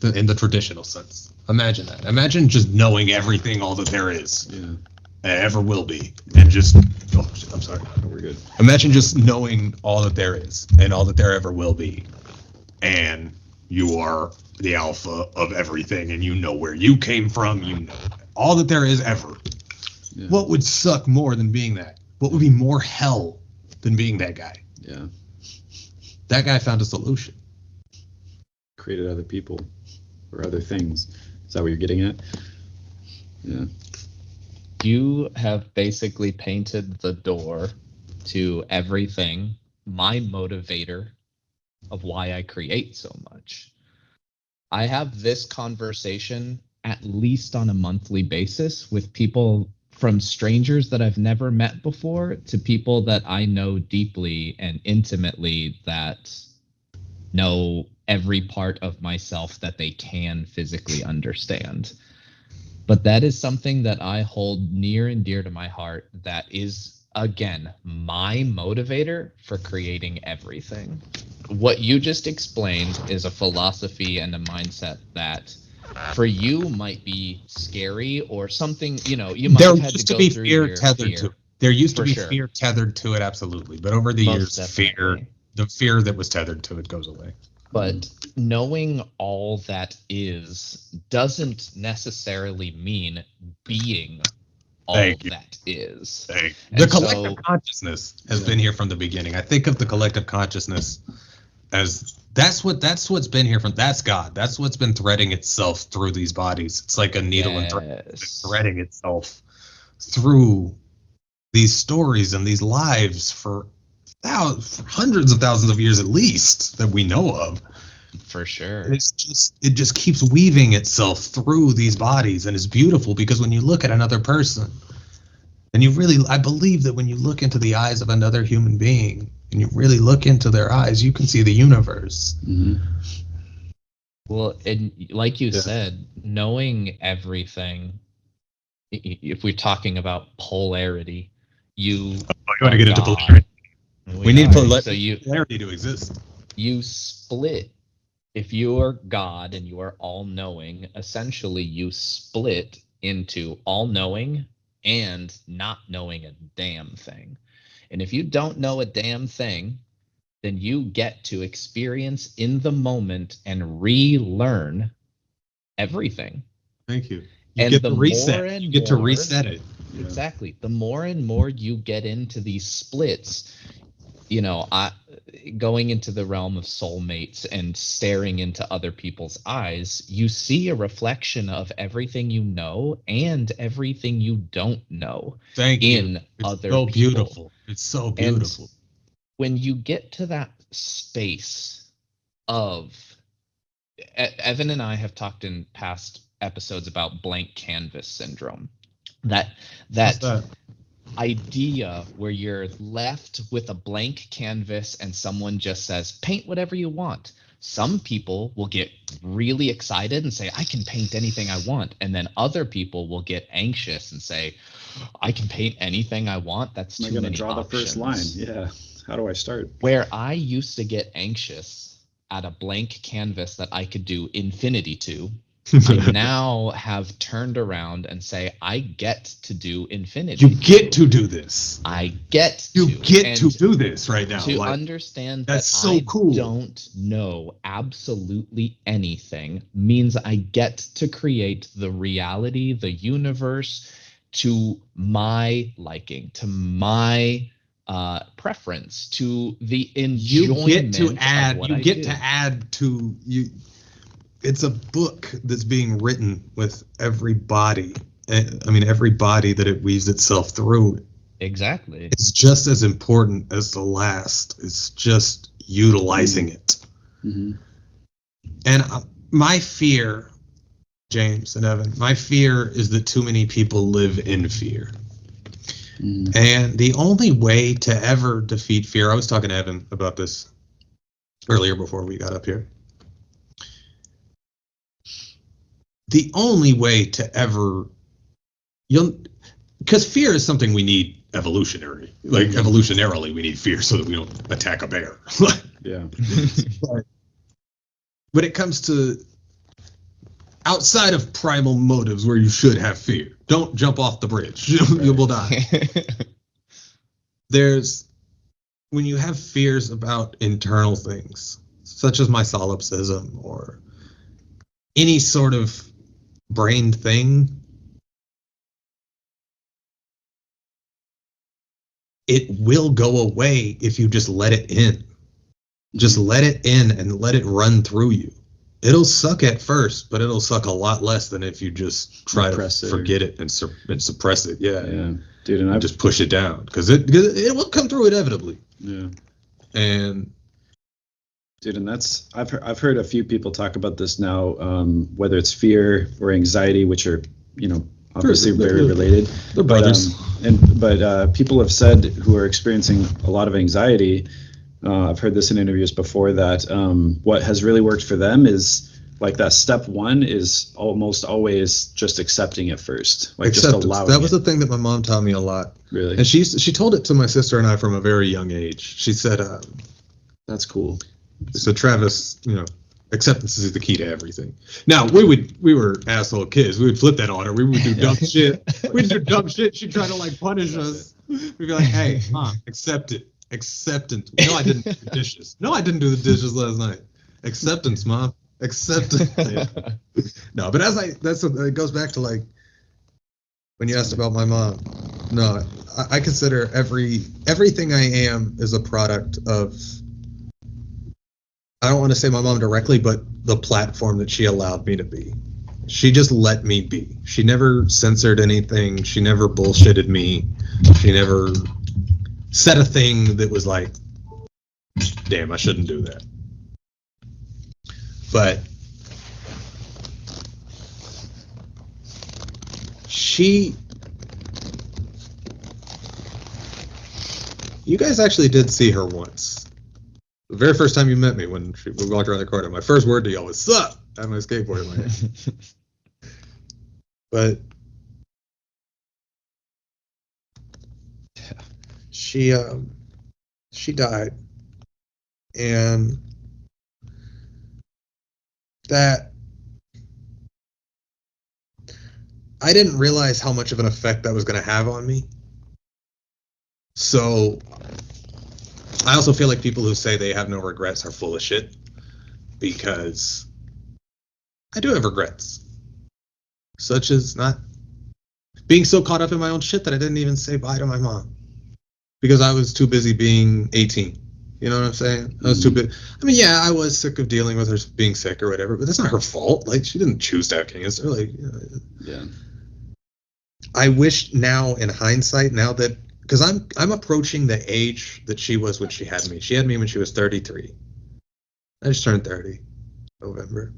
in the traditional sense? Imagine that. Imagine just knowing everything, all that there is, ever will be, and just, I'm sorry. No, we're good. Imagine just knowing all that there is and all that there ever will be, and you are the alpha of everything, and you know where you came from, all that there is ever. Yeah. What would suck more than being that? What would be more hell than being that guy? Yeah. That guy found a solution. Created other people or other things. Is that what you're getting at? Yeah. You have basically painted the door to everything, my motivator of why I create so much. I have this conversation at least on a monthly basis with people, from strangers that I've never met before to people that I know deeply and intimately, that know every part of myself that they can physically understand. But that is something that I hold near and dear to my heart, that is, again, my motivator for creating everything. What you just explained is a philosophy and a mindset that for you might be scary, or something, you might have had to go through fear tethered to it. There used to be fear tethered to it, absolutely. But over the years, the fear that was tethered to it goes away. But knowing all that is doesn't necessarily mean being all that is. The collective consciousness has been here from the beginning. I think of the collective consciousness as that's what's been here that's God. That's what's been threading itself through these bodies. It's like a needle and threading itself through these stories and these lives for hundreds of thousands of years at least that we know of. For sure. And it just keeps weaving itself through these bodies, and it's beautiful because when you look at another person, and I believe that when you look into the eyes of another human being, and you really look into their eyes, you can see the universe. Mm-hmm. Well, and like you said, knowing everything, if we're talking about polarity, you want to get into polarity. We need polarity to exist. You split. If you are God and you are all-knowing, essentially you split into all-knowing and not knowing a damn thing. And if you don't know a damn thing, then you get to experience in the moment and relearn everything. Thank you. You get to reset. You get to reset it. Exactly. The more and more you get into these splits, going into the realm of soulmates and staring into other people's eyes, you see a reflection of everything you know and everything you don't know. In other so people. Beautiful. It's so beautiful. And when you get to that space of, Evan and I have talked in past episodes about blank canvas syndrome. That idea where you're left with a blank canvas and someone just says, paint whatever you want. Some people will get really excited and say, I can paint anything I want. And then other people will get anxious and say, I can paint anything I want. That's too many options. I'm going to draw the first line. Yeah. How do I start? Where I used to get anxious at a blank canvas that I could do infinity to, I now have turned around and say, I get to do infinity. You get to do this. I get to. You get to do this right now. To understand that's that so cool. Don't know absolutely anything means I get to create the reality, the universe, to my liking, to my preference, to the enjoyment. You get to add. Of what you I get do. to add to you. It's a book that's being written with every body. Every body that it weaves itself through. Exactly. It's just as important as the last. It's just utilizing it. Mm-hmm. And my fear, James and Evan, my fear is that too many people live in fear. Mm. And the only way to ever defeat fear, I was talking to Evan about this earlier before we got up here. The only way to ever, because fear is something we need evolutionarily. Like evolutionarily, we need fear so that we don't attack a bear. Yeah. But when it comes to outside of primal motives where you should have fear, don't jump off the bridge. You will die. When you have fears about internal things, such as my solipsism or any sort of brain thing, it will go away if you just let it in. Just let it in and let it run through you. It'll suck at first, but it'll suck a lot less than if you just try to forget it and suppress it. Yeah, dude, and I just push it down because it will come through inevitably. Yeah, and dude, and that's I've heard a few people talk about this now, whether it's fear or anxiety, which are obviously very related. They're brothers. But people have said who are experiencing a lot of anxiety. I've heard this in interviews before that what has really worked for them is like that step one is almost always just accepting it first, like acceptance. Just allowing. That was the thing that my mom taught me a lot. Really, and she told it to my sister and I from a very young age. She said, "That's cool." So Travis, acceptance is the key to everything. Now we were asshole kids. We would flip that on her. We would do dumb shit. We'd do dumb shit. She'd try to punish us. We'd be like, "Hey, Mom, accept it." Acceptance. No, I didn't do the dishes. No, I didn't do the dishes last night. Acceptance, Mom. Acceptance. Yeah. No, but it goes back to when you asked about my mom. No, I consider everything I am is a product of, I don't want to say my mom directly, but the platform that she allowed me to be. She just let me be. She never censored anything. She never bullshitted me. She never said a thing that was like, damn, I shouldn't do that. But you guys actually did see her once. The very first time you met me when we walked around the corner, my first word to y'all was "sup." I had my skateboard in my hand. But she died, and that I didn't realize how much of an effect that was going to have on me. So I also feel like people who say they have no regrets are full of shit, because I do have regrets, such as not being so caught up in my own shit that I didn't even say bye to my mom because I was too busy being 18. You know what I'm saying? I was too busy. I mean, yeah, I was sick of dealing with her being sick or whatever, but that's not her fault. Like, she didn't choose to have cancer. Like, yeah. I wish now, in hindsight, now that, because I'm approaching the age that she was when she had me. She had me when she was 33. I just turned 30 November.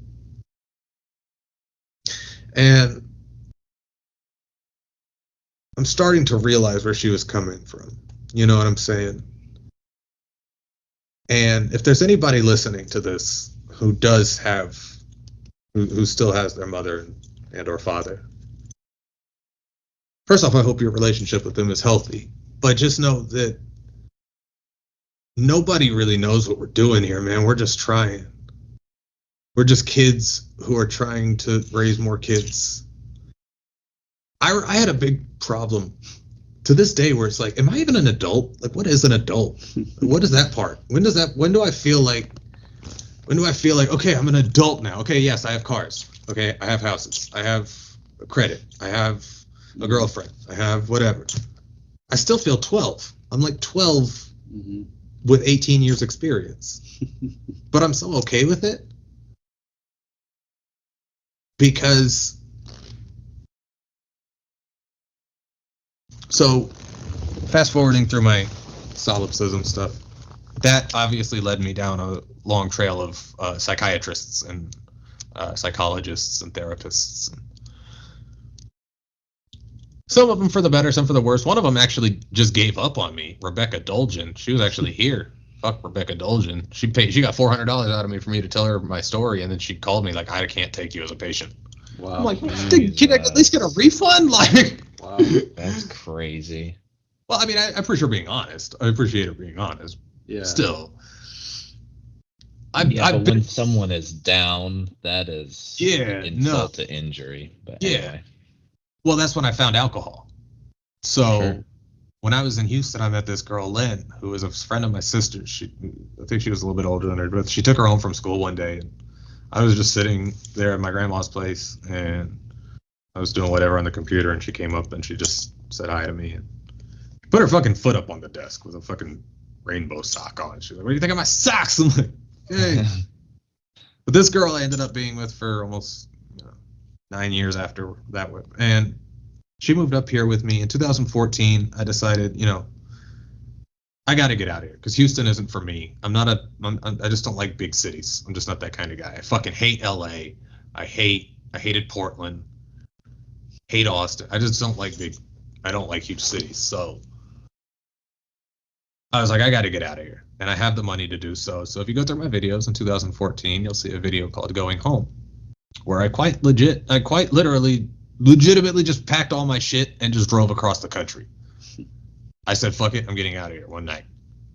And I'm starting to realize where she was coming from. You know what I'm saying? And if there's anybody listening to this who does have, who still has their mother and or father, first off, I hope your relationship with them is healthy. But just know that nobody really knows what we're doing here, man. We're just trying. We're just kids who are trying to raise more kids. I had a big problem to this day where it's like, am I even an adult? Like, what is an adult? What is that part? When do I feel like, okay, I'm an adult now. Okay, yes, I have cars. Okay, I have houses. I have credit. I have a girlfriend. I have whatever. I still feel 12. I'm like 12 with 18 years experience. But I'm so okay with it because, so fast forwarding through my solipsism stuff, that obviously led me down a long trail of psychiatrists and psychologists and therapists. Some of them for the better, some for the worse. One of them actually just gave up on me. Rebecca Dolgen. She was actually here. Fuck Rebecca Dolgen. She got $400 out of me for me to tell her my story, and then she called me like, I can't take you as a patient. Wow. I'm like, can I at least get a refund? Like, wow, that's crazy. Well, I mean, I appreciate her being honest. I appreciate her being honest. Yeah. Still. But when someone is down, that is insult to injury. But anyway. Well, that's when I found alcohol. So when I was in Houston, I met this girl, Lynn, who was a friend of my sister's. I think she was a little bit older than her, but she took her home from school one day. And I was just sitting there at my grandma's place, and I was doing whatever on the computer, and she came up and she just said hi to me and put her fucking foot up on the desk with a fucking rainbow sock on. She's like, what do you think of my socks? I'm like, hey. But this girl I ended up being with for almost 9 years after that. And she moved up here with me in 2014. I decided, I got to get out of here because Houston isn't for me. I just don't like big cities. I'm just not that kind of guy. I fucking hate LA. I hated Portland. Hate Austin. I just don't like I don't like huge cities. So I was like, I got to get out of here. And I have the money to do so. So if you go through my videos in 2014, you'll see a video called Going Home, where I quite legitimately just packed all my shit and just drove across the country. I said, fuck it, I'm getting out of here one night.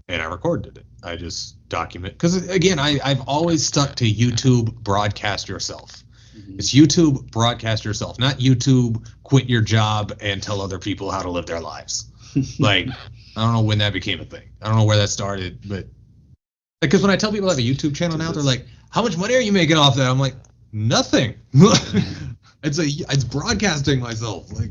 And I recorded it. I just document. Because, again, I've always stuck to YouTube broadcast yourself. It's YouTube broadcast yourself, not YouTube quit your job and tell other people how to live their lives. Like, I don't know when that became a thing. I don't know where that started. But because when I tell people I have a YouTube channel now, they're like, how much money are you making off that? I'm like, nothing. It's broadcasting myself. Like,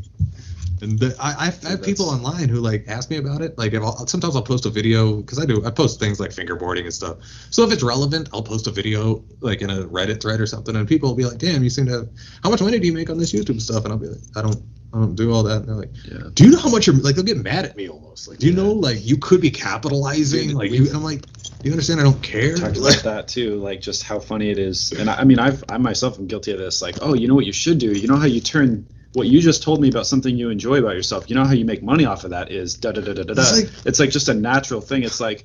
And I have people online who like ask me about it. Like sometimes I'll post a video because I post things like fingerboarding and stuff. So if it's relevant, I'll post a video like in a Reddit thread or something, and people will be like, "Damn, you seem to have, how much money do you make on this YouTube stuff?" And I'll be like, I don't do all that. And they're like, yeah. Do you know how much you're like? They'll get mad at me almost. Like, do you know like you could be capitalizing like you? And I'm like, do you understand? I don't care. Talked about that too, like just how funny it is. And I mean, I myself am guilty of this. Like, oh, you know what you should do? You know how you turn what you just told me about something you enjoy about yourself. You know how you make money off of that is da da da da da da. It's like just a natural thing. It's like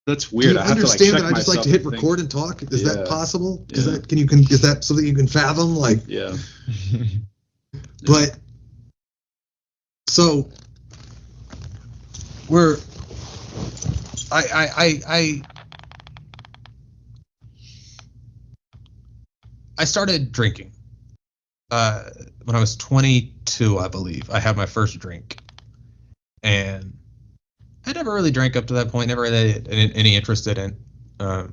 that's weird. Do you understand that I just like to hit record and talk? Is that possible? Is that is that something you can fathom? Like yeah. But so we're I started drinking when I was 22, I believe. I had my first drink, and I never really drank up to that point. Never really had any interest in it, because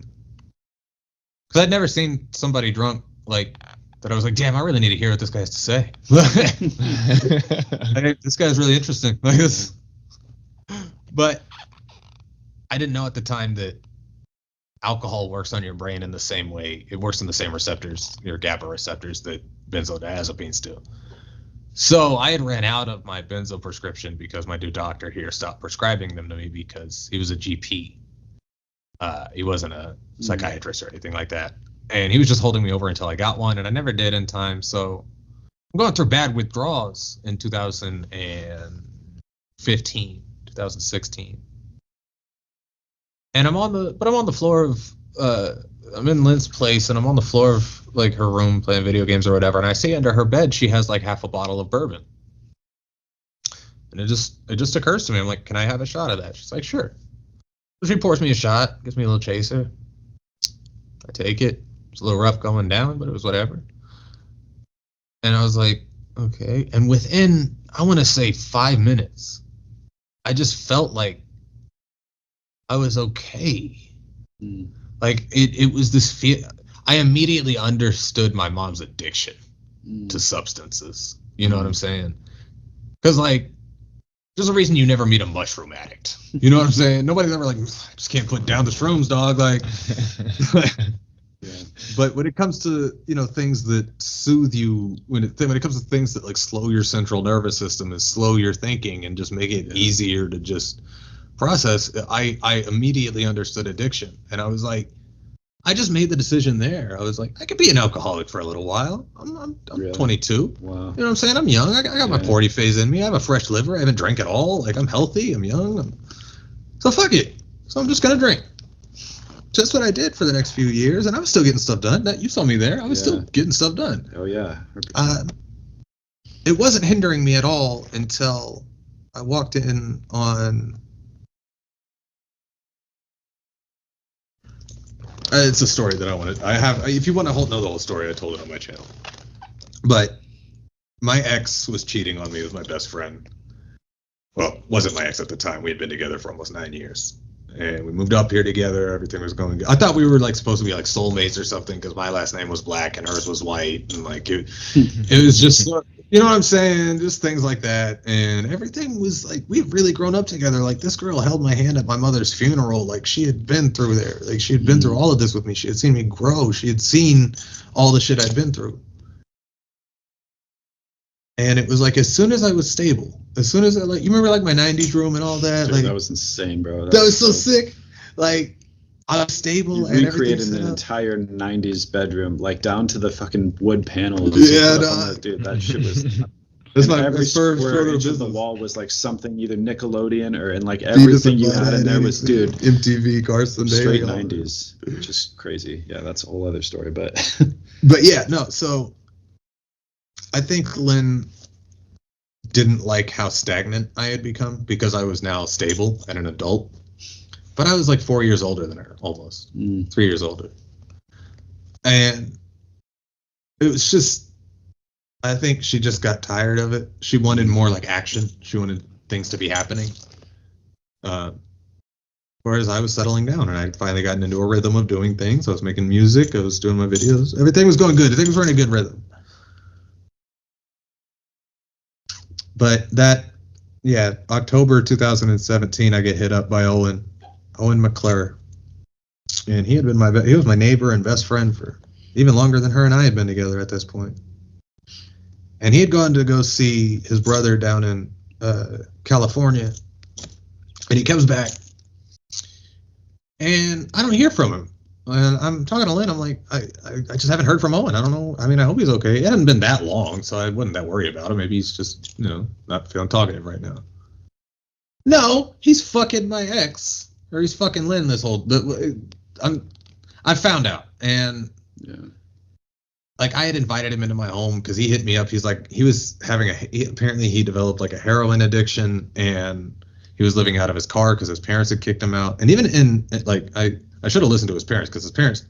I'd never seen somebody drunk like that. I was like, damn, I really need to hear what this guy has to say. This guy's really interesting. Like this, but I didn't know at the time that alcohol works on your brain in the same way. It works in the same receptors, your GABA receptors, that benzodiazepines do. So I had ran out of my benzo prescription because my new doctor here stopped prescribing them to me because he was a GP. He wasn't a psychiatrist or anything like that. And he was just holding me over until I got one, and I never did in time. So I'm going through bad withdrawals in 2015, 2016. And I'm on the floor of I'm in Lynn's place, and I'm on the floor of like her room playing video games or whatever, and I see under her bed she has like half a bottle of bourbon. And it just occurs to me, I'm like, can I have a shot of that? She's like, sure. So she pours me a shot, gives me a little chaser. I take it. It's a little rough going down, but it was whatever. And I was like, okay. And within, I want to say 5 minutes, I just felt like I was okay. Like it was this feel. I immediately understood my mom's addiction to substances. You know what I'm saying? Because like, there's a reason you never meet a mushroom addict. You know what I'm saying? Nobody's ever like, I just can't put down the shrooms, dog. Like, But when it comes to things that soothe you, when it comes to things that like slow your central nervous system and slow your thinking and just make it easier to just process, I immediately understood addiction. And I was like, I just made the decision there. I was like, I could be an alcoholic for a little while. I'm really? 22. Wow. You know what I'm saying? I'm young. I got my 40 phase in me. I have a fresh liver. I haven't drank at all. Like, I'm healthy. I'm young. So fuck it. So I'm just going to drink. Just what I did for the next few years. And I was still getting stuff done. You saw me there. I was still getting stuff done. Oh, yeah. It wasn't hindering me at all until I walked in on... it's a story that I have. If you want to know the whole story, I told it on my channel. But my ex was cheating on me with my best friend. Well, wasn't my ex at the time. We had been together for almost 9 years. And we moved up here together. Everything was going good. I thought we were like supposed to be like soulmates or something because my last name was black and hers was white. And like it was just, you know what I'm saying? Just things like that. And everything was like, we've really grown up together. Like this girl held my hand at my mother's funeral. Like she had been through there. Like she had been through all of this with me. She had seen me grow. She had seen all the shit I'd been through. And it was like, as soon as I was stable, as soon as I you remember like my 90s room and all that? Dude, like that was insane, bro. That was so sick. Like I was stable. You and recreated an entire 90s bedroom, like down to the fucking wood panels. Yeah, no. Dude, that shit was... That's my every first square inch of the wall was like something either Nickelodeon or, and like everything you had in there was, dude, MTV, Carson Day, straight 90s, which is crazy. Yeah, that's a whole other story, but yeah, no. So I think Lynn didn't like how stagnant I had become because I was now stable and an adult, but I was like 4 years older than her, almost 3 years older, and it was just. I think she just got tired of it. She wanted more like action. She wanted things to be happening. Whereas I was settling down and I'd finally gotten into a rhythm of doing things. I was making music. I was doing my videos. Everything was going good. Everything was running a good rhythm. But October 2017, I get hit up by Owen McClure, and he was my neighbor and best friend for even longer than her and I had been together at this point. And he had gone to go see his brother down in California, and he comes back, and I don't hear from him. And I'm talking to Lynn. I'm like, I just haven't heard from Owen. I don't know. I mean, I hope he's okay. It hadn't been that long, so I wasn't that worried about him. Maybe he's just, not feeling talkative right now. No, he's fucking my ex, or he's fucking Lynn. I found out, and like I had invited him into my home because he hit me up. He's like, apparently he developed like a heroin addiction, and he was living out of his car because his parents had kicked him out. And even I should have listened to his parents, because his parents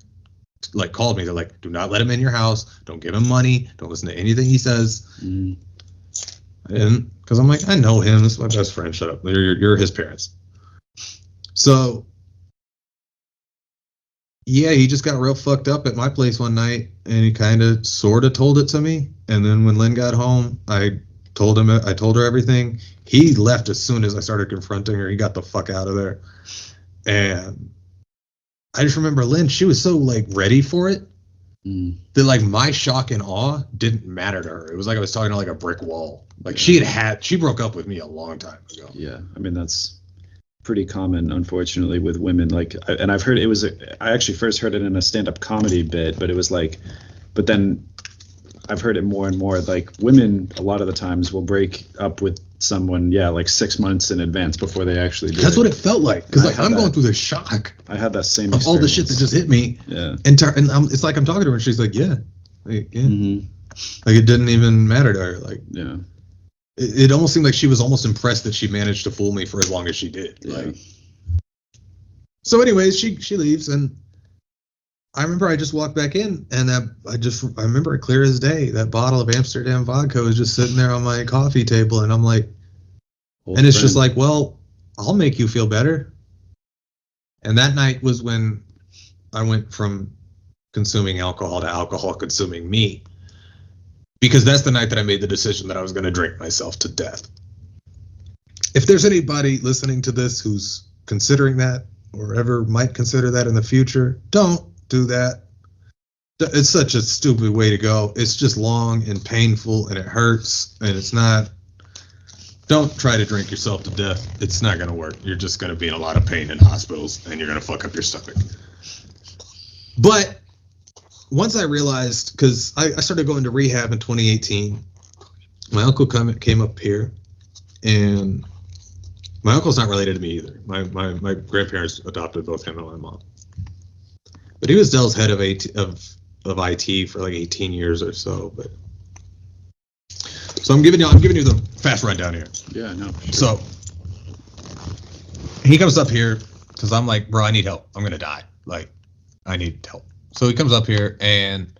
like called me. They're like, do not let him in your house. Don't give him money. Don't listen to anything he says. And because I'm like, I know him. This is my best friend. Shut up. You're his parents. So yeah, he just got real fucked up at my place one night, and he kind of sort of told it to me. And then when Lynn got home, I told her everything. He left as soon as I started confronting her. He got the fuck out of there. And I just remember Lynn, she was so like ready for it that like my shock and awe didn't matter to her. It was like I was talking to like a brick wall. Like she broke up with me a long time ago. Yeah, I mean that's pretty common, unfortunately, with women. Like, and I've heard I actually first heard it in a stand-up comedy bit, but it was like, but then I've heard it more and more. Like women, a lot of the times will break up with someone, like 6 months in advance before they actually do. That's what it felt like, because like I'm going through the shock. I had that same of all the shit that just hit me. Yeah, and it's like I'm talking to her, and she's like, like it didn't even matter to her. Like, it almost seemed like she was almost impressed that she managed to fool me for as long as she did. Yeah. Like, so anyways, she leaves, and I remember I just walked back in, and I remember it clear as day. That bottle of Amsterdam vodka was just sitting there on my coffee table, and I'm like, it's just like, well, I'll make you feel better. And that night was when I went from consuming alcohol to alcohol consuming me, because that's the night that I made the decision that I was going to drink myself to death. If there's anybody listening to this who's considering that, or ever might consider that in the future, don't do that. It's such a stupid way to go. It's just long and painful, and it hurts, and it's not. Don't try to drink yourself to death. It's not going to work. You're just going to be in a lot of pain in hospitals, and you're going to fuck up your stomach. But once I realized, because I started going to rehab in 2018, my uncle came up here, and my uncle's not related to me either. My grandparents adopted both him and my mom. But he was Dell's head of IT for like 18 years or so. But so I'm giving you the fast rundown here. Yeah, no. Sure. So he comes up here because I'm like, bro, I need help. I'm gonna die. Like, I need help. So he comes up here, and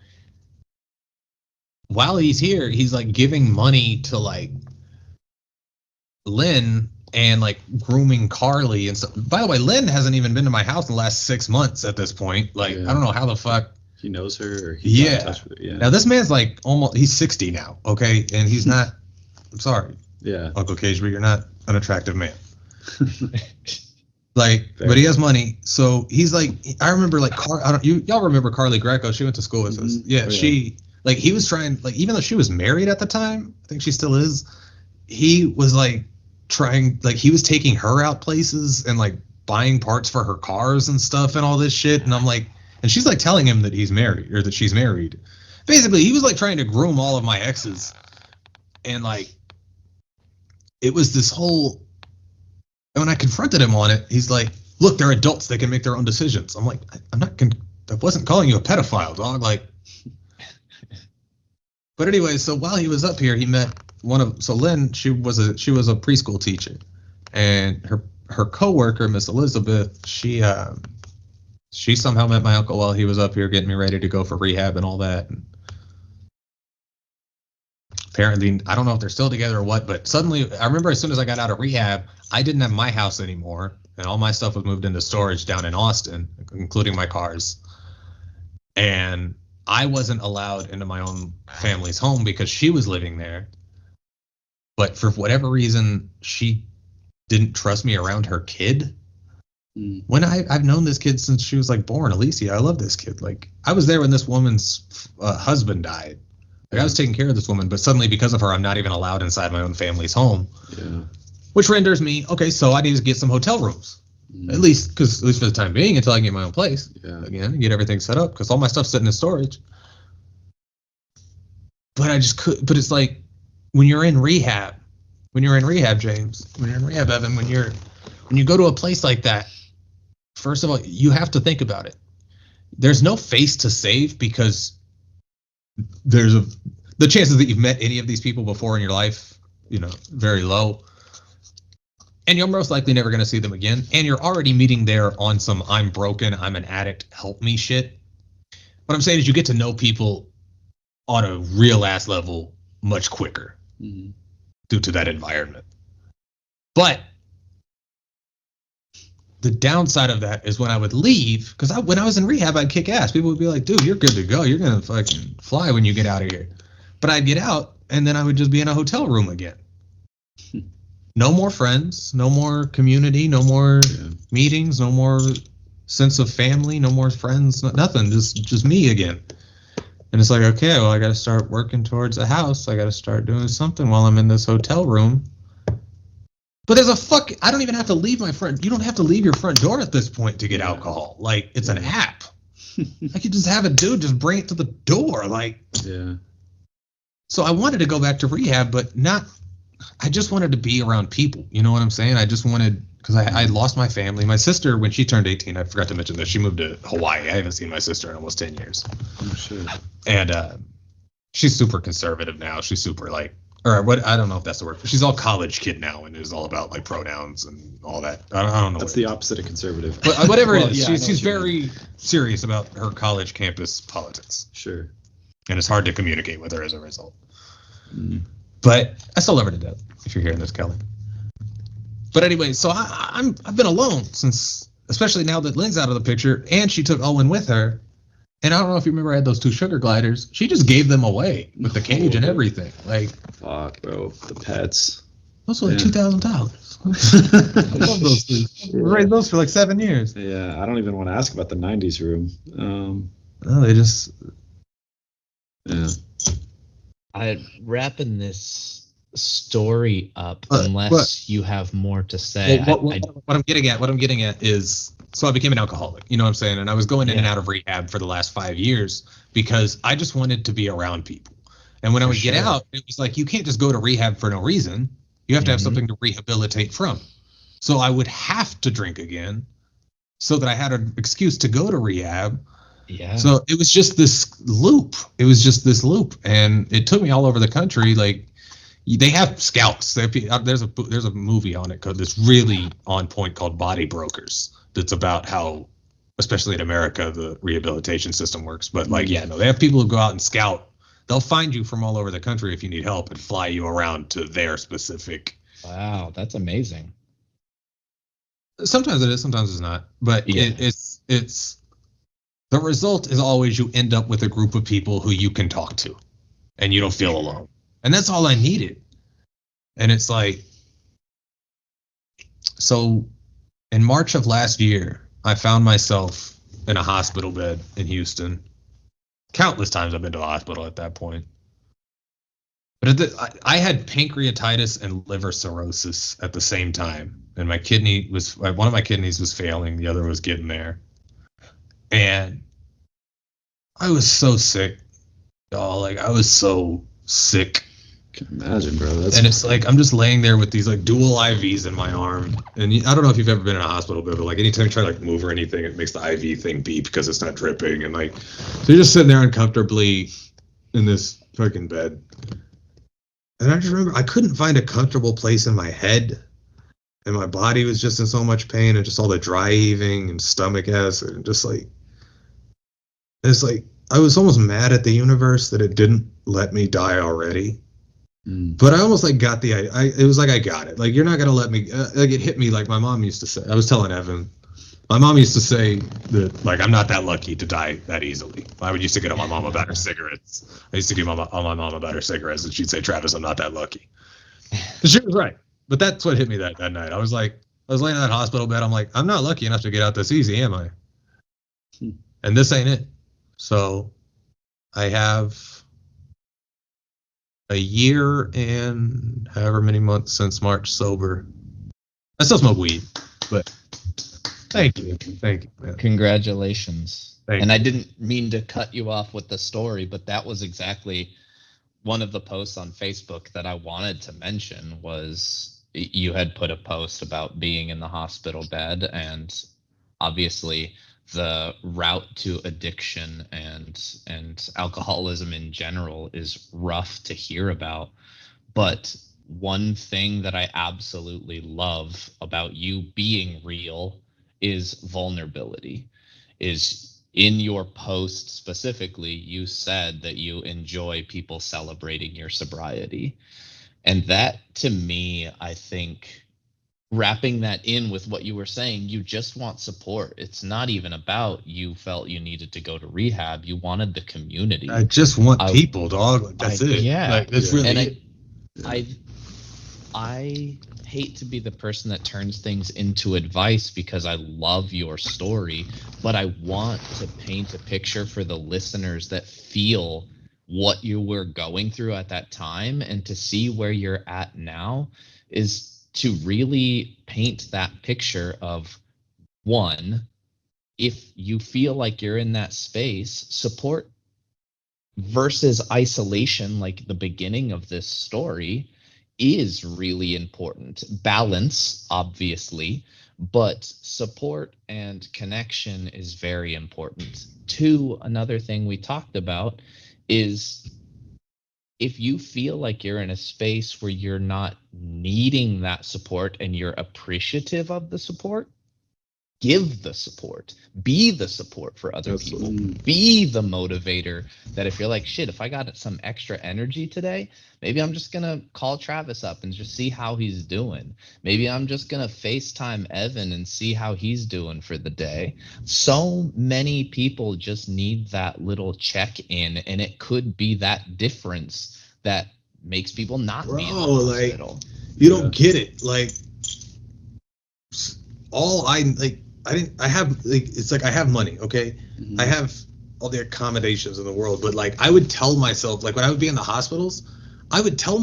while he's here, he's like giving money to like Lynn and like grooming Carly and stuff. By the way, Lynn hasn't even been to my house in the last 6 months at this point. Like, I don't know how the fuck he knows her. Or he's not in touch with her. Yeah. Now this man's like he's 60 now. Okay. And he's not, I'm sorry. Yeah. Uncle Cage, but you're not an attractive man. Like, fair. But he has money. So he's like, I remember like, y'all remember Carly Greco? She went to school with us. Yeah. She, like, he was trying, like, even though she was married at the time, I think she still is, he was like, he was taking her out places and like buying parts for her cars and stuff and all this shit. And I'm like, and she's like telling him that he's married, or that she's married. Basically, he was like trying to groom all of my exes. And like, it was this whole, and when I confronted him on it, he's like, look, they're adults. They can make their own decisions. I'm like, I wasn't calling you a pedophile, dog. Like, but anyway, so while he was up here, he met Lynn, she was a preschool teacher, and her coworker, Miss Elizabeth, she somehow met my uncle while he was up here getting me ready to go for rehab and all that. And apparently, I don't know if they're still together or what, but suddenly, I remember as soon as I got out of rehab, I didn't have my house anymore, and all my stuff was moved into storage down in Austin, including my cars. And I wasn't allowed into my own family's home because she was living there. But for whatever reason, she didn't trust me around her kid. When I've known this kid since she was like born, Alicia. I love this kid. Like, I was there when this woman's husband died. Like, I was taking care of this woman, but suddenly because of her, I'm not even allowed inside my own family's home. Yeah. Which renders me, okay, so I need to get some hotel rooms. At least for the time being, until I can get my own place. Yeah. Again, get everything set up, because all my stuff's sitting in storage. But I just could. But it's like when you're in rehab, James, when you're in rehab, Evan, when you go to a place like that, first of all, you have to think about it. There's no face to save, because the chances that you've met any of these people before in your life, very low. And you're most likely never going to see them again. And you're already meeting there on some I'm broken, I'm an addict, help me shit. What I'm saying is you get to know people on a real ass level much quicker due to that environment. But the downside of that is when I would leave, because when I was in rehab, I'd kick ass. People would be like, dude, you're good to go. You're going to fucking fly when you get out of here. But I'd get out, and then I would just be in a hotel room again. No more friends, no more community, no more meetings, no more sense of family, no more friends, nothing, just me again. And it's like, okay, well, I got to start working towards a house. I got to start doing something while I'm in this hotel room. But I don't even have to leave my front. You don't have to leave your front door at this point to get alcohol. Like, it's an app. I could just have a dude just bring it to the door. Like, yeah. So I wanted to go back to rehab, but I just wanted to be around people. You know what I'm saying? I just wanted, because I lost my family. My sister, when she turned 18, I forgot to mention this, she moved to Hawaii. I haven't seen my sister in almost 10 years. Oh, shit. And she's super conservative now. She's super I don't know if that's the word. She's all college kid now and is all about like pronouns and all that. I don't know. That's the opposite of conservative. But whatever it is, she's very serious about her college campus politics. Sure. And it's hard to communicate with her as a result. But I still love her to death, if you're hearing this, Kelly. But anyway, so I've been alone since, especially now that Lynn's out of the picture, and she took Owen with her. And I don't know if you remember, I had those 2 sugar gliders. She just gave them away with the cage and everything. Like, fuck, bro, the pets. Those were like $2,000. I love those things. We raised those for like 7 years. Yeah, I don't even want to ask about the '90s room. They just. Yeah. I'm wrapping this story up unless you have more to say. What I'm getting at is, so I became an alcoholic, you know what I'm saying? And I was going in and out of rehab for the last 5 years because I just wanted to be around people. And when I would get out, it was like, you can't just go to rehab for no reason. You have to have something to rehabilitate from. So I would have to drink again so that I had an excuse to go to rehab. Yeah. So it was just this loop. And it took me all over the country. Like, they have scouts. There's a movie on it that's really on point called Body Brokers. That's about how, especially in America, the rehabilitation system works. But they have people who go out and scout. They'll find you from all over the country if you need help and fly you around to their specific. Wow, that's amazing. Sometimes it is, sometimes it's not. But it's the result is always you end up with a group of people who you can talk to and you don't feel alone. And that's all I needed. And it's like, so in March of last year, I found myself in a hospital bed in Houston. Countless times I've been to a hospital at that point. But I had pancreatitis and liver cirrhosis at the same time. And one of my kidneys was failing. The other was getting there. And I was so sick. I was so sick. I can imagine, bro. And it's like, I'm just laying there with these like dual IVs in my arm. And I don't know if you've ever been in a hospital bed, but like anytime you try to like move or anything, it makes the IV thing beep because it's not dripping. And like, so you're just sitting there uncomfortably in this fucking bed. And I just remember I couldn't find a comfortable place in my head. And my body was just in so much pain and just all the dry heaving and stomach acid and just like, it's like, I was almost mad at the universe that it didn't let me die already. But I almost like got it was like I got it. Like, you're not gonna let me. Like, it hit me like my mom used to say. I was telling Evan, my mom used to say that like I'm not that lucky to die that easily. I would used to get on my mom about her cigarettes. I used to get on my mom about her cigarettes, and she'd say, "Travis, I'm not that lucky." She was right. But that's what hit me that night. I was laying in that hospital bed. I'm like, I'm not lucky enough to get out this easy, am I? And this ain't it. So I have a year and however many months since March sober. I still smoke weed, but thank you. Man. Congratulations. Thank and you. I didn't mean to cut you off with the story, but that was exactly one of the posts on Facebook that I wanted to mention. Was you had put a post about being in the hospital bed, and obviously the route to addiction and alcoholism in general is rough to hear about. But one thing that I absolutely love about you being real is vulnerability. Is in your post specifically, you said that you enjoy people celebrating your sobriety. And that, to me, I think, wrapping that in with what you were saying, you just want support. It's not even about you felt you needed to go to rehab. You wanted the community. I just want people, dog. That's it. Yeah. Like, that's really it. I hate to be the person that turns things into advice because I love your story, but I want to paint a picture for the listeners that feel what you were going through at that time, and to see where you're at now is to really paint that picture of, one, if you feel like you're in that space, support versus isolation, like the beginning of this story, is really important. Balance, obviously, but support and connection is very important. Two, another thing we talked about is, if you feel like you're in a space where you're not needing that support and you're appreciative of the support, give the support. Be the support for other people. Be the motivator that if you're like, shit, if I got some extra energy today, maybe I'm just going to call Travis up and just see how he's doing. Maybe I'm just going to FaceTime Evan and see how he's doing for the day. So many people just need that little check-in, and it could be that difference that makes people not be in the hospital. Like, you don't get it. Like, I have, like, it's like I have money, okay? Mm-hmm. I have all the accommodations in the world, but like I would tell myself, like when I would be in the hospitals, I would tell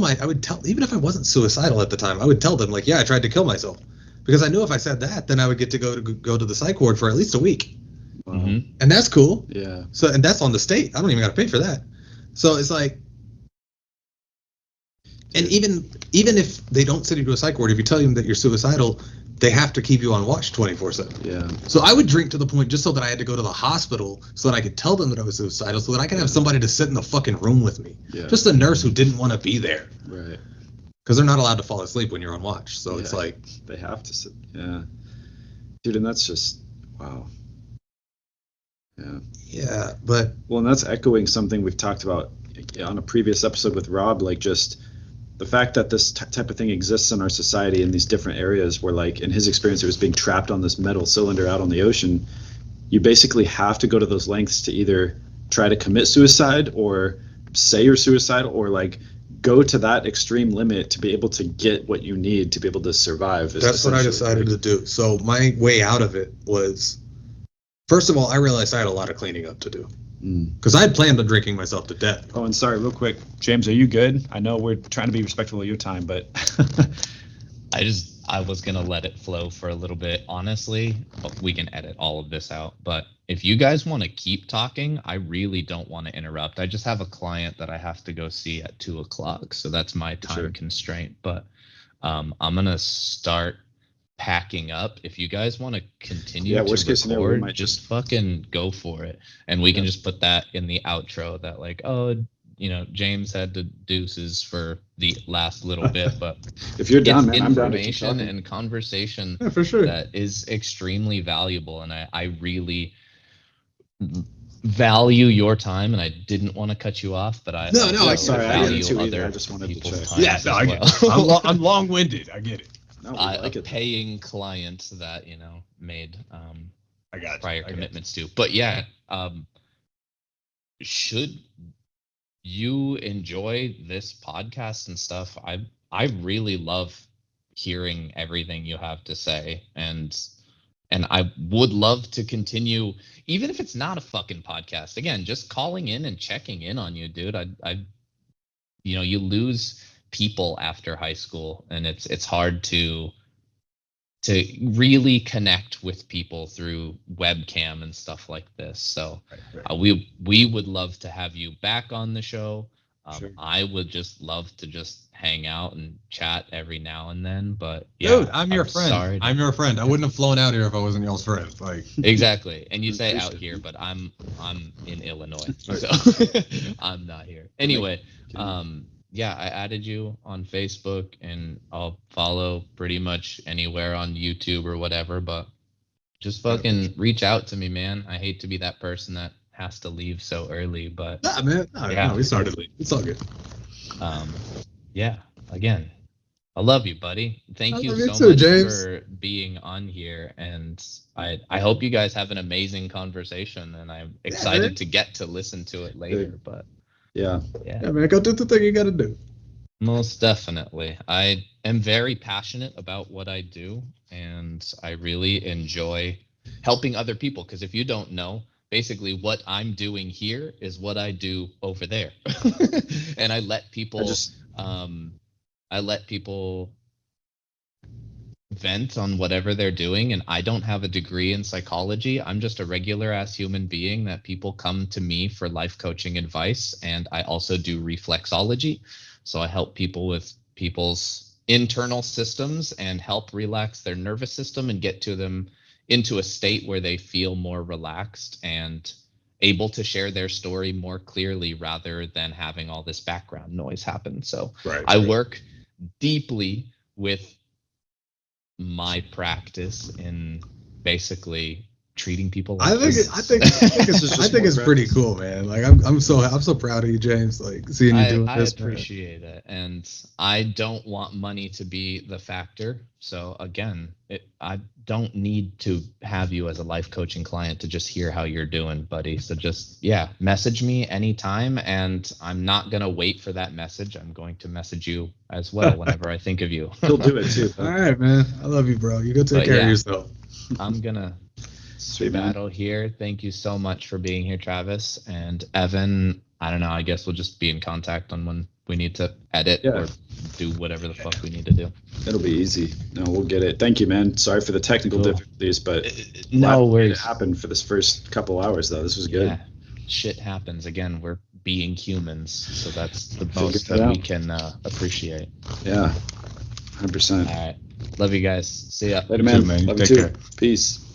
even if I wasn't suicidal at the time, I would tell them like, yeah, I tried to kill myself, because I knew if I said that, then I would get to go to the psych ward for at least a week. Wow. Mm-hmm. And that's cool. Yeah. So, and that's on the state. I don't even got to pay for that. So it's like, and even if they don't send you to a psych ward, if you tell them that you're suicidal, they have to keep you on watch 24/7. Yeah. So I would drink to the point just so that I had to go to the hospital so that I could tell them that I was suicidal, so that I could have somebody to sit in the fucking room with me. Yeah. Just a nurse who didn't want to be there. Right. Because they're not allowed to fall asleep when you're on watch. So it's like they have to sit. Yeah. Dude, and that's just wow. Yeah. Yeah, but well, and that's echoing something we've talked about on a previous episode with Rob, like just the fact that this type of thing exists in our society in these different areas where, like, in his experience, it was being trapped on this metal cylinder out on the ocean. You basically have to go to those lengths to either try to commit suicide or say you're suicidal, or like go to that extreme limit to be able to get what you need to be able to survive. That's what I decided to do. So my way out of it was, first of all, I realized I had a lot of cleaning up to do. Because I had planned on drinking myself to death. Oh, and sorry, real quick, James, are you good? I know we're trying to be respectful of your time, but I was gonna let it flow for a little bit, honestly. But we can edit all of this out. But if you guys want to keep talking, I really don't want to interrupt. I just have a client that I have to go see at 2:00, so that's my time constraint. But I'm gonna start packing up. If you guys want to continue to worst case scenario, we record, might just fucking go for it, and we can just put that in the outro that, like, oh, you know, James had to deuces for the last little bit, but if you're down, man, information and conversation for sure that is extremely valuable, and I really value your time, and I didn't want to cut you off, but I sorry, value I just wanted to check. Yeah, no, I get it. I'm long-winded. I get it. No, like a paying client that, you know, made I got prior commitments to. But yeah, should you enjoy this podcast and stuff, I really love hearing everything you have to say, and I would love to continue, even if it's not a fucking podcast. Again, just calling in and checking in on you, dude. I you lose people after high school, and it's hard to really connect with people through webcam and stuff like this. So we would love to have you back on the show. Sure. I would just love to just hang out and chat every now and then, but yeah, dude, I'm your friend. I'm your friend. I wouldn't have flown out here if I wasn't y'all's friend. Like exactly. And you say out here, but I'm in Illinois, so I'm not here. Anyway, yeah, I added you on Facebook, and I'll follow pretty much anywhere on YouTube or whatever, but just fucking reach out to me, man. I hate to be that person that has to leave so early, but nah, man. No, we started late. It's all good. Yeah, again, I love you, buddy. Thank you so much for being on here, and I hope you guys have an amazing conversation, and I'm excited to get to listen to it later, but yeah, man, go do the thing you gotta do. Most definitely. I am very passionate about what I do, and I really enjoy helping other people, because if you don't know, basically what I'm doing here is what I do over there. And I let people vent on whatever they're doing, and I don't have a degree in psychology. I'm just a regular ass human being that people come to me for life coaching advice, and I also do reflexology. So I help people with people's internal systems and help relax their nervous system and get to them into a state where they feel more relaxed and able to share their story more clearly rather than having all this background noise happen. So I work deeply with my practice in basically treating people like I think it's pretty cool, man. Like I'm so proud of you, James. Like seeing you doing this. I appreciate it, and I don't want money to be the factor. So again, I don't need to have you as a life coaching client to just hear how you're doing, buddy. So just message me anytime, and I'm not gonna wait for that message. I'm going to message you as well whenever I think of you. He'll do it too. All right, man. I love you, bro. You go take care of yourself. I'm gonna battle here. Thank you so much for being here, Travis. And Evan, I don't know, I guess we'll just be in contact on when we need to edit or do whatever the fuck we need to do. It'll be easy. No, we'll get it. Thank you, man. Sorry for the technical difficulties, but no worries. It happened for this first couple hours though. This was good. Yeah. Shit happens. Again, we're being humans, so that's the most that we can appreciate. Yeah. 100%. All right. Love you guys. See ya. Later, man. Love you too. Peace.